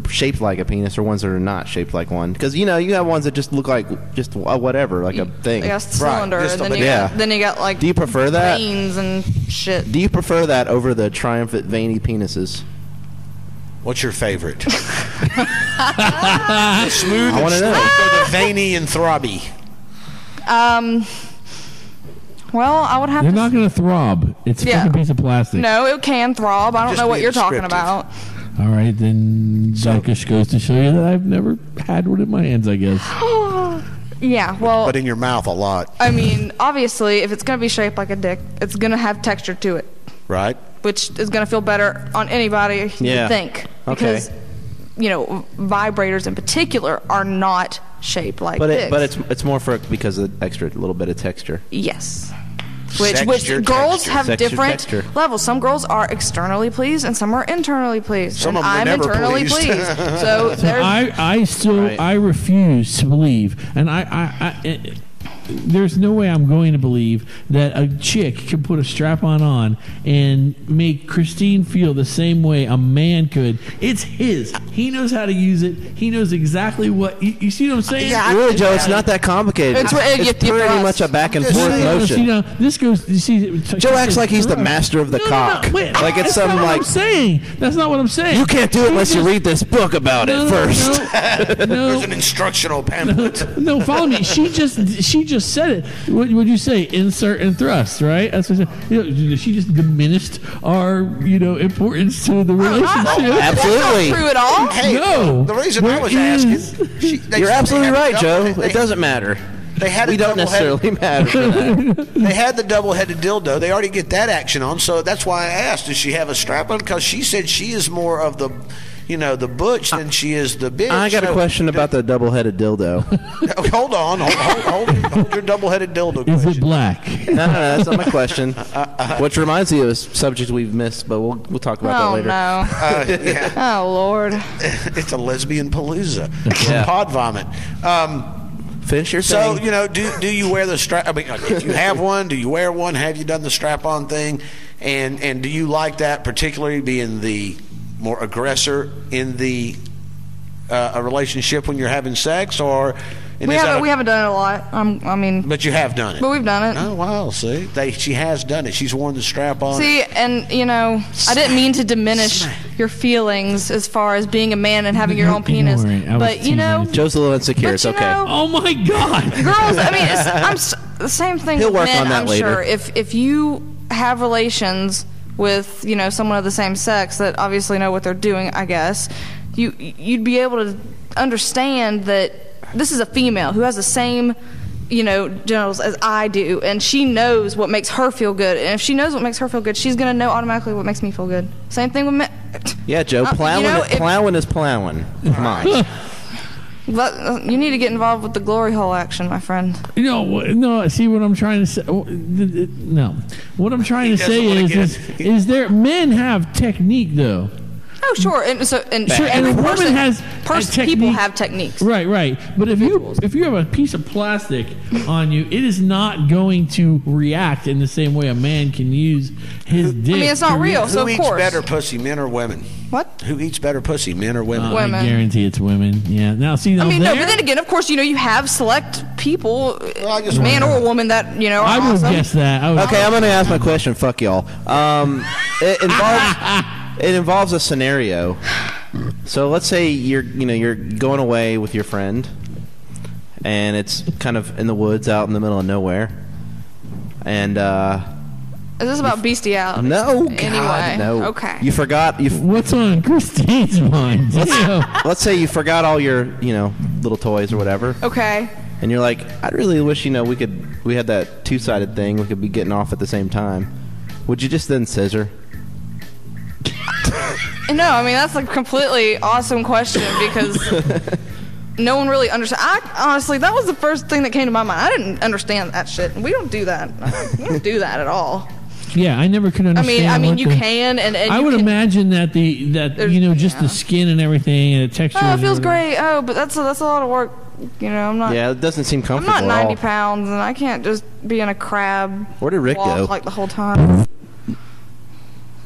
shaped like a penis or ones that are not shaped like one? Because you have ones that just look like just whatever, like a thing. I guess cylinder, just and a then you banana. got, then you got like Do you prefer that? veins and shit. Do you prefer that over the triumphant veiny penises? What's your favorite? The smooth I and wanna know. straight, or the veiny and throbby? Well, I would have They're to. not going to throb. It's a Yeah. fucking piece of plastic. No, it can throb. I don't Just know what be you're talking descriptive. about. All right, then that just goes to show you that I've never had one in my hands, I guess. Yeah, well, But in your mouth a lot, I mean, obviously, if it's going to be shaped like a dick, it's going to have texture to it, right? which is going to feel better on anybody, you Yeah. would think. Okay. Because, vibrators in particular are not shaped like But dicks. it's more for because of the extra little bit of texture. Yes. Which Texture, girls texture. have Texture, different texture. levels. Some girls are externally pleased and some are internally pleased. Some and of them are I'm never internally pleased. So there's I still Right. I refuse to believe, and there's no way I'm going to believe that a chick can put a strap-on on and make Christine feel the same way a man could. It's his. He knows how to use it. He knows exactly what. You see what I'm saying? Really, Joe, it's not that complicated. It's what- you pretty thrust. much a back and Just forth saying. motion. This goes. You see, Joe acts like he's the master of the cock. Wait, Like it's that's not some what like I'm saying. That's not what I'm saying. you can't do it unless you read this book about it first. No, There's an instructional pamphlet. no, follow me. She just said it. What would you say? Insert and thrust, right? That's what she just diminished our importance to the relationship. Absolutely. true at all. Hey, No, the reason I there was is- asking, You're absolutely right, Joe. It doesn't matter. They had We a don't necessarily matter for that. They had the double-headed dildo. They already get that action on, so that's why I asked: does she have a strap on? Because she said she is more of the, the butch than she is the bitch. I got a So- question about the double-headed dildo. Hold on, hold your double-headed dildo Is question. it black? No, that's not my question. Which reminds me of a subject we've missed, but we'll talk about that Oh later. no! Yeah, Oh Lord! it's a lesbian palooza. Yeah. Pod vomit. Finish your So thing. do you wear the strap? I mean, if you have one, do you wear one? Have you done the strap-on thing? And do you like that, particularly being the more aggressor in the a relationship when you're having sex, or And We is that haven't a- we haven't done it a lot. I mean, But you have done it. but we've done it. Oh wow! See, she has done it. She's worn the strap on. See, and I didn't mean to diminish your feelings as far as being a man and having your own penis, Don't worry, I was but teasing. Joe's a little insecure. But It's you okay. know- Oh my God! girls. I mean, the same thing. He'll with work men, on that I'm later. sure. If you have relations with someone of the same sex that obviously know what they're doing, I guess you'd be able to understand that this is a female who has the same genitals as I do, and she knows what makes her feel good. And if she knows what makes her feel good, she's gonna know automatically what makes me feel good. Same thing with men. Yeah, Joe. Plowing, plowing is plowing. Come on. But you need to get involved with the glory hole action, my friend. No. See what I'm trying to say? No, what I'm trying to say is there men have technique though. Oh, sure. And so, and Sure, and a woman has a people technique. have techniques. Right. But if you have a piece of plastic on you, it is not going to react in the same way a man can use his dick. I mean, it's not to real, react. so Who of eats course. better pussy, men or women? What? Who eats better pussy, men or women? Women. I guarantee it's women. Yeah. Now, see, I mean, there, no, but then again, of course, you have select people, I just man wonder. or woman, that, are I would awesome. guess that. Okay, I'm going to ask my question. Fuck y'all. It involves a scenario. So let's say you're going away with your friend, and it's kind of in the woods, out in the middle of nowhere, and Is this about bestiality? no, Anyway, God, no. okay. You forgot. What's on Christine's mind? Let's say you forgot all your little toys or whatever, Okay. and you're like, I really wish we had that two-sided thing. We could be getting off at the same time. Would you just then scissor? No, I mean, that's a completely awesome question because no one really understands. Honestly, that was the first thing that came to my mind. I didn't understand that shit. We don't do that. We don't do that at all. Yeah, I never could understand. I mean, what you can, and I you would can, imagine that just the skin and everything and the texture. Oh, it and feels everything. great. Oh, but that's a lot of work. I'm not. Yeah, it doesn't seem I'm comfortable not at 90 all. pounds, and I can't just be in a crab. Where did Rick walk go? like the whole time.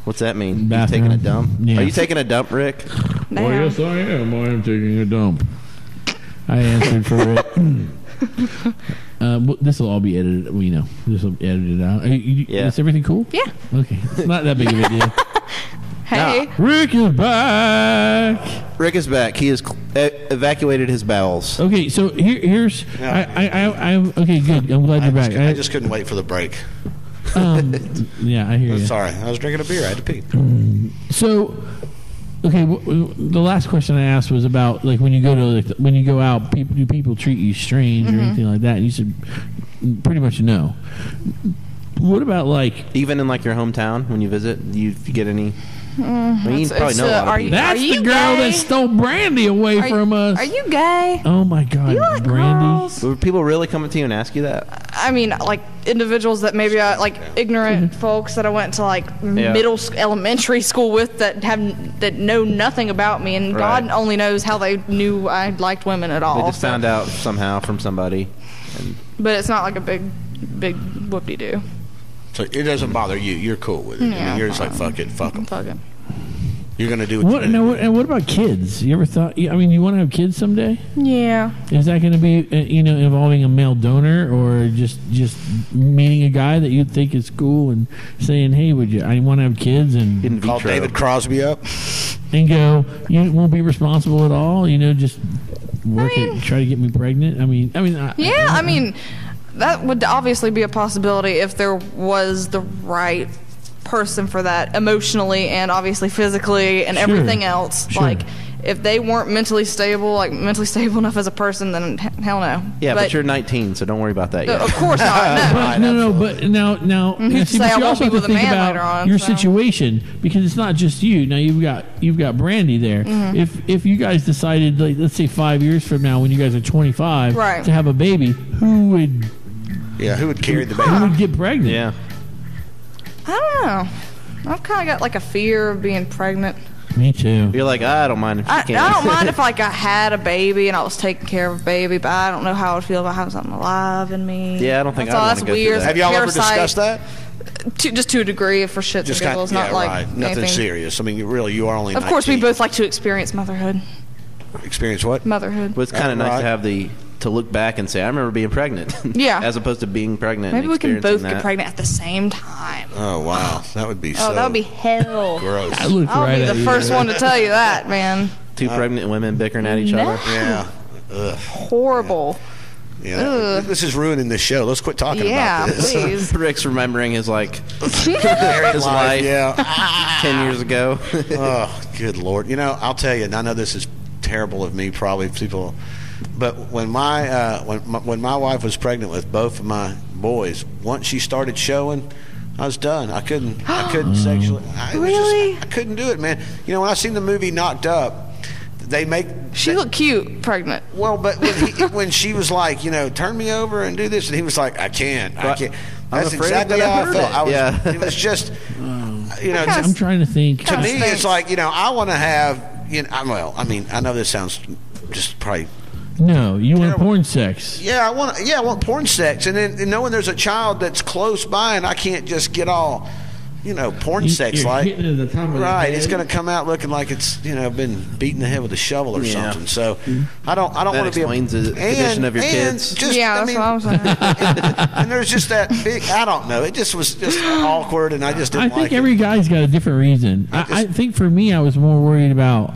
What's that mean? You Bathroom. taking a dump? Yeah. Are you taking a dump, Rick? Oh, yes, I am. I am taking a dump. I answered for it. This will all be edited. We know. This will be edited out. Yeah. Is everything cool? Yeah. Okay. It's not that big of a deal. Hey. Rick is back. Rick is back. He has evacuated his bowels. Okay, so here's. Okay, good. I'm glad you're back. I just couldn't wait for the break. Yeah, I hear you. Sorry, I was drinking a beer. I had to pee. So, okay, the last question I asked was about like when you go out, do people treat you strange or anything like that? And you said pretty much no. What about like Even in like your hometown when you visit, do you get any? I mean, you probably know a lot of people. that's you the girl gay? that stole Brandy away from us? Are you gay? Oh my God, You like Brandy! girls? Would people really come up to you and ask you that? I mean, like individuals that maybe like ignorant folks that I went to like elementary school with that know nothing about me, and Right. God only knows how they knew I liked women at all. They just so- found out somehow from somebody. And But it's not like a big whoop-de-doo. So it doesn't bother you. You're cool with it. I Yeah, mean, you're just like, fine. fuck it, fuck them. Fuck it. You're gonna do What? And what about kids? You ever thought? I mean, you want to have kids someday? Yeah. Is that going to be involving a male donor or just meeting a guy that you think is cool and saying, hey, I want to have kids and in Call vitro. David Crosby up. and go, you won't be responsible at all. Just work it, try to get me pregnant. I mean, Yeah, I mean, that would obviously be a possibility if there was the right person for that, emotionally and obviously physically and Sure. everything else. Sure. Like, if they weren't mentally stable enough as a person, then hell no. Yeah, but you're 19, so don't worry about that yet. Of course not. No. But now, see, Say but I you won't also be have to with a think man about later on, your so. situation because it's not just you. Now you've got Brandy there. If you guys decided, like, let's say 5 years from now, when you guys are 25, Right. to have a baby, who would carry the who baby? would get pregnant? Yeah. I don't know. I've kind of got like a fear of being pregnant. Me too. You're like, I don't mind if you I can't. don't mind if like I had a baby and I was taking care of a baby, but I don't know how I would feel about having something alive in me. Yeah, I don't think That's I'd all. wanna That's go through weird. that. Have y'all ever Parasite. discussed that? Just to a degree, for shits and Just giggles, not like right. Nothing anything serious. I mean, you are only. Of course, we 19. both like to experience motherhood. Experience what? Motherhood. But it's kind of nice Right. to have the to look back and say, I remember being pregnant. Yeah. As opposed to being pregnant. Maybe and we can both experiencing get that. pregnant at the same time. Oh, wow. That would be Oh, that would be hell. gross. I looked I'll right be at the you. first one to tell you that, man. Two pregnant women bickering at each No. other. Yeah. Ugh. Horrible. Yeah. Ugh. This is ruining this show. Let's quit talking Yeah, about this. please. Rick's remembering his Married his life Yeah. 10 years ago. Oh, good Lord. You know, I'll tell you, and I know this is terrible of me, probably people, but when when my wife was pregnant with both of my boys, once she started showing, I was done. I couldn't sexually. Really? I couldn't do it, man. You know, when I seen the movie Knocked Up, She looked cute, pregnant. well, but when she was like, you know, turn me over and do this, and he was like, I can't. I'm That's afraid exactly that I how I heard felt. it. I was, Yeah. It was just, you know, kinda I'm trying to think. to me, stinks. it's like, you know, I want to have, you know, well, I mean, I know this sounds just probably, No, you want Terrible. porn sex. I want porn sex, and then knowing there's a child that's close by, and I can't just get all, you know, porn sex You're like, hitting it at the top of the right? head. It's going to come out looking like it's, you know, been beaten the head with a shovel or Yeah. something. So I don't That want to be explains the condition of your kids. Just, Yeah, I that's mean, what I was saying. and there's just that big. I don't know. It just was just awkward, and I just I didn't think like every it. guy's got a different reason. I think for me, I was more worried about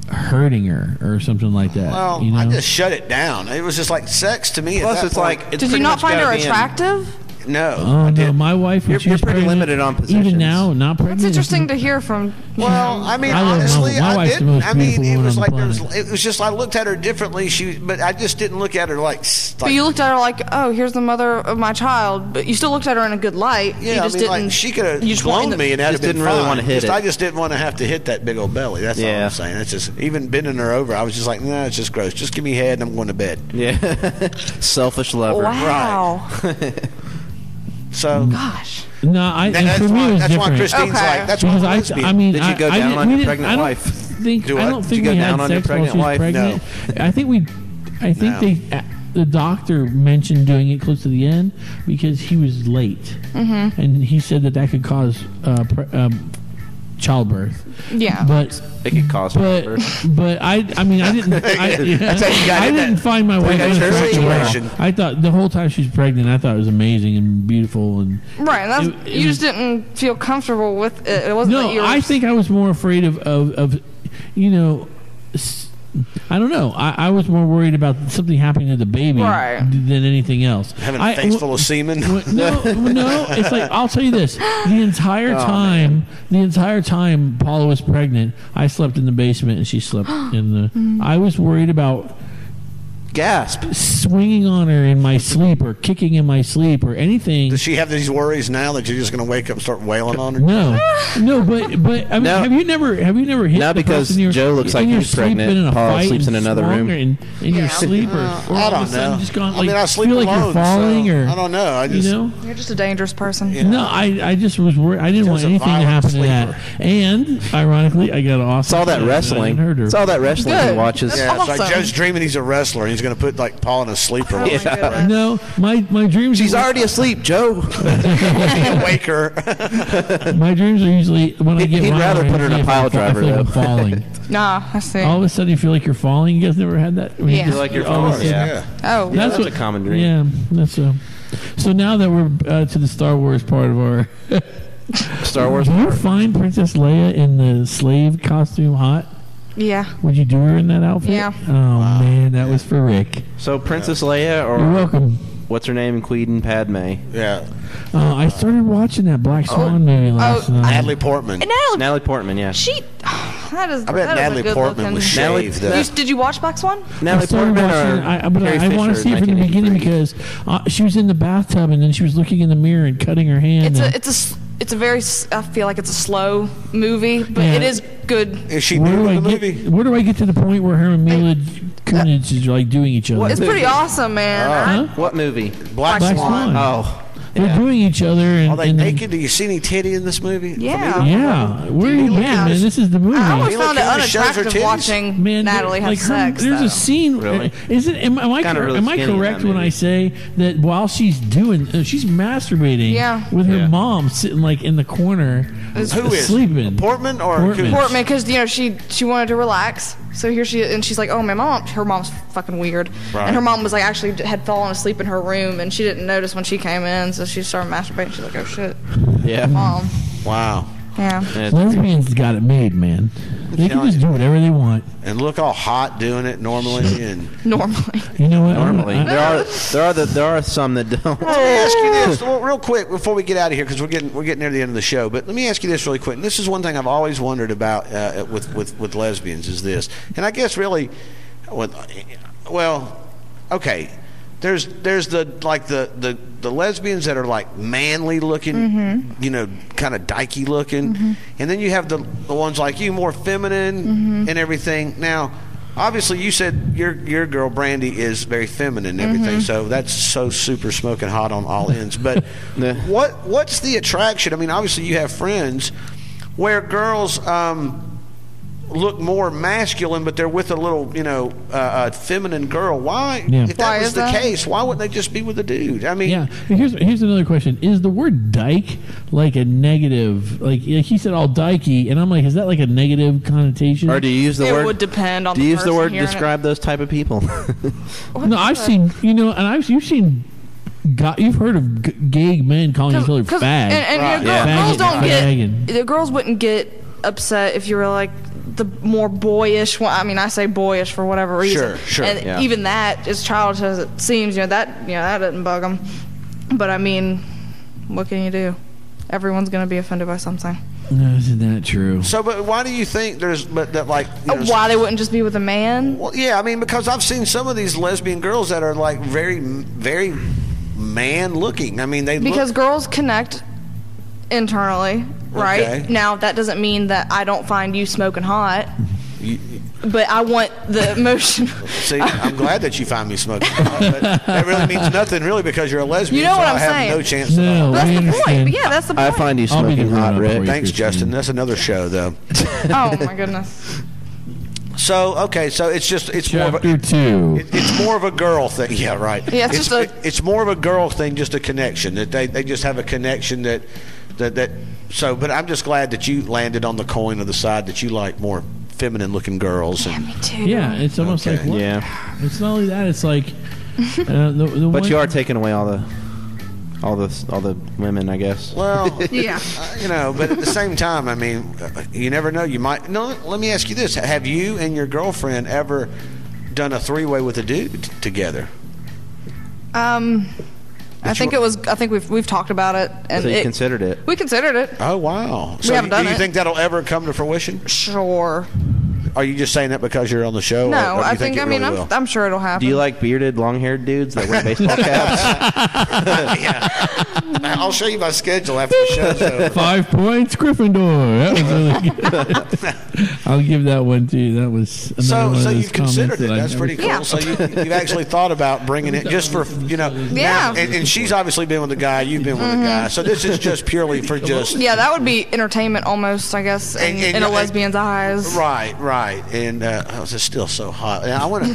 hurting her or something like that. Well, you know? I just shut it down. It was just like sex to me. Plus, at that it's point. like it's Did you pretty not much find gotta her be in- attractive? no. Oh I no, didn't. my wife. When You're- she was you're pretty pregnant, limited on positions. Even now, not pregnant. It's interesting to hear from. Well, I mean, I love honestly, my I wife's the didn't. most I mean, beautiful it woman was on like the it was just I looked at her differently. But I just didn't look at her like. But you looked at her like, oh, here's the mother of my child. But you still looked at her in a good light. Yeah, you I just mean, didn't. like she could have you just blown wanted me, and that'd Just have been didn't really fine. wanna hit Just- it. I just didn't want to have to hit that big old belly. That's all Yeah. I'm saying. It's just even bending her over. I was just like, nah, it's just gross. Just give me head, and I'm going to bed. Yeah. Selfish lover. Wow. So Gosh. No, I. And that's for me, it why, was that's why different. Christine's Okay. like. That's why Because I'm lesbian. I mean, Did you go I down didn't- on we your didn't- pregnant I don't wife? think. Do I what? don't Did think you go we down had on your sex while she pregnant was wife? pregnant. I think we. I think No. the doctor mentioned doing it close to the end because he was late, and he said that could cause childbirth. Yeah. But It could cause but I mean I didn't That's how you got I in didn't that find my wife pregnant unattractive at all. situation. I thought the whole time she was pregnant, I thought it was amazing and beautiful and Right. That's, It- it you was- just didn't feel comfortable with it. It wasn't that you no. were. I think I was more afraid of you know. I don't know. I was more worried about something happening to the baby Right. than anything else. Having a face full of semen. No, it's like I'll tell you this: the entire time Paula was pregnant, I slept in the basement and she slept in the. I was worried about Gasp. swinging on her in my sleep or kicking in my sleep or anything. Does she have these worries now that you're just going to wake up and start wailing on her? No, but I mean, No. have you never hit Now the because person in your, Joe looks like in your he's sleep, pregnant, been in a Paula fight sleeps in and another swung room. her in your sleep, or I all of don't a sudden know. just gone I like mean, I sleep feel like alone, you're falling, so or I don't know. I just you know. You're just a dangerous person. Yeah. No, I just was worried. I didn't want Joe's a anything to violent happen to sleeper. that. And ironically, I got awesome. It's all that sex, and I wrestling. didn't hurt her. It's all that wrestling he Good. watches. That's Yeah, it's like awesome. Joe's dreaming he's a wrestler and he's going to put like Paul in a sleeper. Oh my goodness. No, my dreams. She's already asleep, Joe. Wake her. My dreams are usually when I get. He'd rather violent, put her in a I pile feel like driver, I'm though. falling. Nah, I see. All of a sudden, you feel like you're falling. You guys never had that? I mean, Yeah. just Feel like you're all of a falling, sudden- yeah. Oh, That's That's a common dream. Yeah, that's so. So now that we're to the Star Wars part of our, Star Wars. do you find Princess Leia in the slave costume hot? yeah. Would you do her in that outfit? Yeah. Oh man, that was for Rick. So Princess Leia or You're welcome. what's her name? Queen Padme. Yeah. I started watching that Black Swan movie last night. Natalie Portman. And Natalie, Natalie Portman. Yeah. she. That is. I bet that is a Natalie good Portman looking- was Natalie- shaved. Did you watch Black Swan? Natalie I started Portman watching, or but Carrie I want Fisher to see in it from the beginning 1983? because she was in the bathtub and then she was looking in the mirror and cutting her hand. and- It's a very. I feel like it's a slow movie, but Yeah. it is good. Is she where new do I in the get? movie? Where do I get to the point where her and Mila Kunis is like doing each other? It's pretty awesome, man. Huh? What movie? Black Black Swan. Swan. Oh, They're yeah. doing each other. And, Are they and naked? Do you see any titty in this movie? Yeah. Yeah. Where are you been, Yeah. man? This is the movie. I always Mila found it Kunis shows her unattractive titties? watching Man, Natalie have like her- sex. There's though. a scene. Really? Isn't? Am I Kinda really am I skinny in correct that when I movie. say that while she's doing, she's masturbating Yeah. with her Yeah. mom sitting like in the corner Who is sleeping? Portman or Portman. Portman, because she wanted to relax. So here she's like, oh, her mom's fucking weird, Right. and her mom was like actually had fallen asleep in her room, and she didn't notice when she came in, so she started masturbating. She's like, oh shit, Yeah. mom, Wow. yeah. Lesbians got it made, man. They can just do whatever they want. And look all hot doing it normally. And Normally. You know what? Normally, there are some that don't. let me ask you this, well, real quick, before we get out of here, because we're getting near the end of the show. But let me ask you this really quick. And this is one thing I've always wondered about with lesbians is this. And I guess really, well, okay. There's the lesbians that are like manly looking, you know, kind of dykey looking, and then you have the ones like you, more feminine and everything. Now, obviously, you said your girl Brandy is very feminine and everything, so that's so super smoking hot on all ends. But what's the attraction? I mean, obviously, you have friends where girls look more masculine, but they're with a little, you know, feminine girl. Why? Yeah. If that Why was is the that? case, why wouldn't they just be with a dude? I mean, Yeah. Here's another question: is the word dyke like a negative? Like he said, all dykey, and I'm like, is that like a negative connotation? Or do you use the It word? would depend on Do the you use the person word hearing describe those type of people? No, I've seen, you know, and you've seen. You've heard of gay men calling each other fag. And Right. girls don't Fag. the girls wouldn't get upset if you were like the more boyish one. I mean, I say boyish for whatever reason. Sure, And yeah. even that, as childish as it seems, that doesn't bug them. But I mean, what can you do? Everyone's gonna be offended by something. No, isn't that true? so, but why do you think Why they wouldn't just be with a man? Well, yeah, I mean, because I've seen some of these lesbian girls that are like very, very man looking. I mean, Because girls connect internally, right? Okay. Now, that doesn't mean that I don't find you smoking hot, but I want the emotion. See, I'm glad that you find me smoking, but that really means nothing, really, because you're a lesbian. You know so what I I'm have saying. no chance. No. At all. But that's We the point. understand. But yeah, that's the point. I find you I'll be smoking the hot, grown-up Rick. for you. Thanks, Christine. Justin. That's another show, though. Oh my goodness. So okay, so it's more of Chapter a, 2. it's more of a girl thing. Yeah, right. Yeah, it's just it's more of a girl thing, just a connection that they just have a connection that. So, but I'm just glad that you landed on the coin of the side that you like more feminine looking girls. Yeah, And me too. Yeah, it's almost Okay. like what? Yeah, It's not only that; it's like the but one, you are taking away all the women, I guess. well, Yeah. you know, but at the same time, I mean, you never know. You might. No, let me ask you this: have you and your girlfriend ever done a three-way with a dude together? I think we've talked about it, and So you considered it. we considered it. Oh wow! So haven't done do you it. think that'll ever come to fruition? Sure. Are you just saying that because you're on the show? No, or do you I think. it I mean, really will? I'm sure it'll happen. Do you like bearded, long-haired dudes that wear baseball caps? Yeah. I'll show you my schedule after the show's over. 5 points, Gryffindor. That was really good. I'll give that one to you. That was another So, one of so those you've considered comments it. that I That's never- pretty cool. Yeah. So you've actually thought about bringing it just for, you know. Yeah. now- and she's obviously been with a guy. You've been with a guy. So this is just purely for just. Yeah, that would be entertainment almost, I guess, in a lesbian's eyes. Right, right. And it's still so hot. And I want to.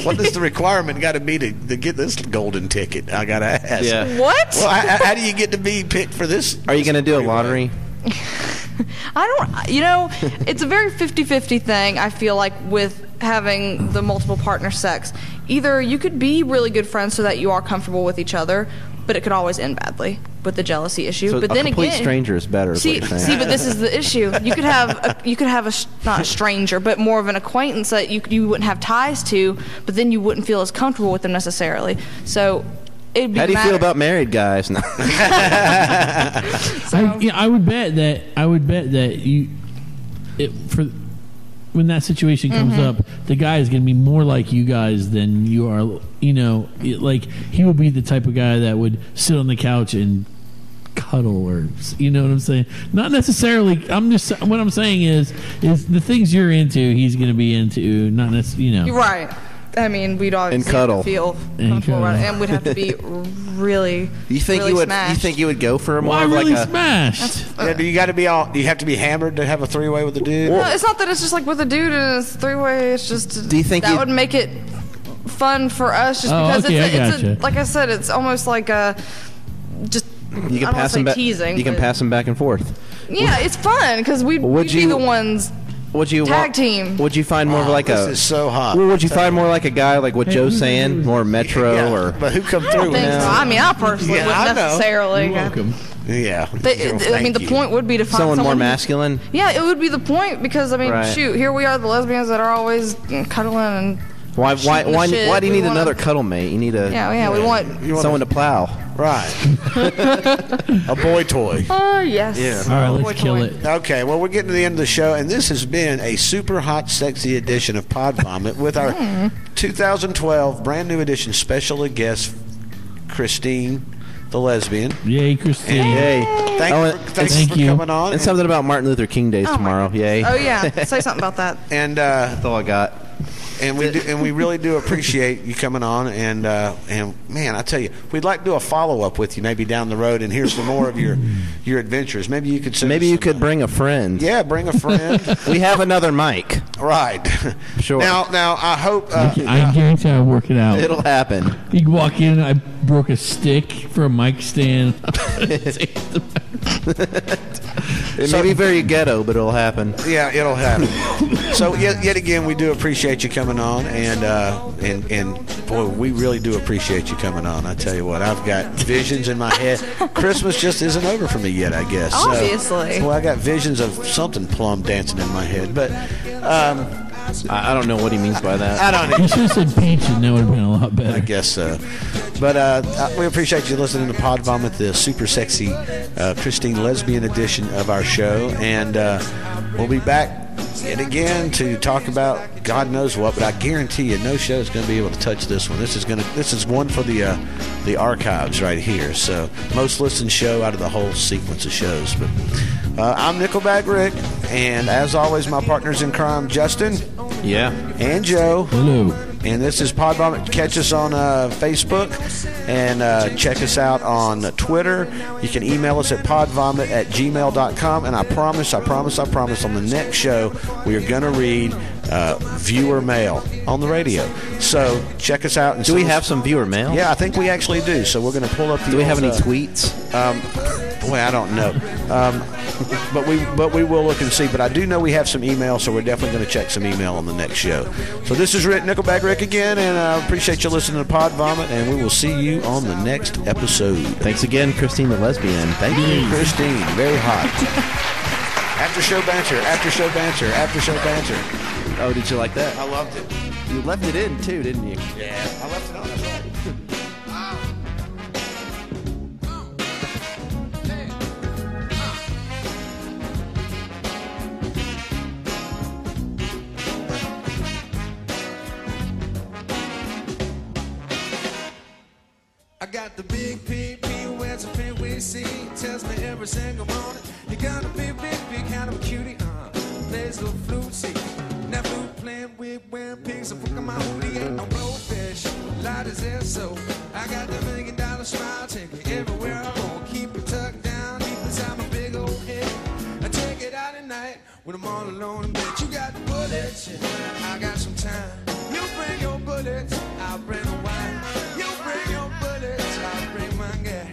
What is the requirement got to be to get this golden ticket? I got to ask. Yeah. What? Well, how do you get to be picked for this? Are you going to do a lottery? It's a very 50-50 thing, I feel like, with having the multiple partner sex. Either you could be really good friends so that you are comfortable with each other, but it could always end badly with the jealousy issue. So but a then complete again, stranger is better. Is what you're saying. but this is the issue. You could have not a stranger, but more of an acquaintance that you wouldn't have ties to, but then you wouldn't feel as comfortable with them necessarily. So it'd be How do you feel about married guys? No. I would bet that when that situation comes up, the guy is going to be more like you guys than you are. Like he will be the type of guy that would sit on the couch and cuddle, or you know what I'm saying? Not necessarily. What I'm saying is the things you're into, he's going to be into. Not necessarily, You're right. I mean, we'd all And cuddle. feel And comfortable about it, cuddle. and we'd have to be really. You think really you would? smashed. You think you would go for more Why of really like a? smashed? Yeah, do you got to be all? Do you have to be hammered to have a three-way with a dude? No, it's not that it's just like with a dude and it's three-way. It's just Do you think that you'd- would make it fun for us, just Oh, because okay, I it's gotcha. like I said, it's almost like a just. You I can don't pass say them back. teasing. You can but- pass them back and forth. Yeah, it's fun because we'd be the ones. Would you Tag team. Would you find more of like this is so hot. Well, would you find more like a guy like what Joe's saying, more Metro Yeah, or? but who come I through? don't think so. I mean, I personally Yeah, I wouldn't know. necessarily. You're welcome. Yeah. I mean, the point would be to find Someone more who- masculine. Yeah, it would be the point because I mean, Right. shoot, here we are, the lesbians that are always cuddling and Why shooting the shit. do you We need wanna- another cuddle mate? You need a we want. someone to plow. Right. A boy toy. Oh yes. Yeah. All right, Boy let's kill toy. it. Okay, well, we're getting to the end of the show, and this has been a super hot, sexy edition of Pod Vomit with our 2012 brand new edition special guest, Christine, the lesbian. Yay, Christine. Yay! Thanks Thank for you. coming on. And something about Martin Luther King Days tomorrow. Yay! Oh yeah. Say something about that. And That's all I got. we really do appreciate you coming on, and man, I tell you, we'd like to do a follow up with you maybe down the road and hear some more of your adventures. Maybe you could Bring a friend. Yeah, bring a friend. We have another mic. Right. Sure. Now I hope I guarantee I'll work it out. It'll happen. You can walk in, I broke a stick for a mic stand. It may be very ghetto, but it'll happen. yeah, it'll happen. So yet again, we do appreciate you coming on, and boy, we really do appreciate you coming on. I tell you what, I've got visions in my head. Christmas just isn't over for me yet, I guess. So, Obviously. well, I got visions of something plum dancing in my head, but I don't know what he means by that. I don't You know. should have said peach, and that would have been a lot better. I guess so. But we appreciate you listening to Pod Vomit, the super sexy Christine lesbian edition of our show. And we'll be back yet again to talk about God knows what. But I guarantee you, no show is going to be able to touch this one. This is one for the archives right here. So most listened show out of the whole sequence of shows. But I'm Nickelback Rick, and as always, my partners in crime, Justin Yeah. and Joe. Hello. And this is Pod Vomit. Catch us on Facebook and check us out on Twitter. You can email us at podvomit@gmail.com. And I promise, on the next show, we are going to read viewer mail on the radio. So check us out. And Do we have some viewer mail? Yeah, I think we actually do. So we're going to pull up the Do we have any old, tweets? Boy, I don't know. But we will look and see. But I do know we have some email, so we're definitely going to check some email on the next show. So this is Nickelback Rick again, and I appreciate you listening to Pod Vomit, and we will see you on the next episode. Thanks again, Christine the lesbian. Thank you, Christine. Very hot. After show banter, after show banter, after show banter. Oh, did you like that? I loved it. You left it in too, didn't you? Yeah, I left it on. That's right. I got the big P, wears a pin we see. Tells me every single morning, you got a big, kind of a cutie. Plays the flute, see. Now flute playing with wearing pigs. I'm fucking my hoodie, ain't no blowfish. Light as air, so I got the $1 million smile. Take it everywhere I go. Keep it tucked down, deep inside my big old head. I take it out at night when I'm all alone in bed. You got the bullets, I got some time. You bring your bullets, I'll bring the wine. You bring your bullets, I'll bring my gas.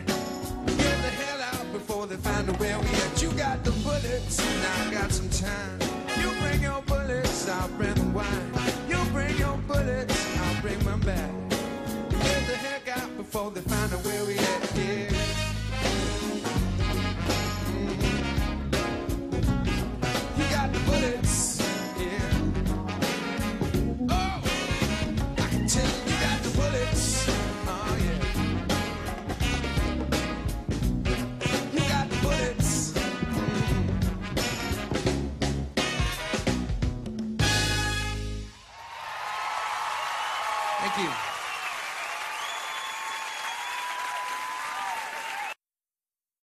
Get the hell out before they find out where we at. You got the bullets, now I got some time. You bring your bullets, I'll bring the wine. You bring your bullets, I'll bring my bag. Get the heck out before they find out where we at. Yeah. You got the bullets, yeah. Oh, I can tell you got the bullets. Oh yeah. You got the bullets. Thank you.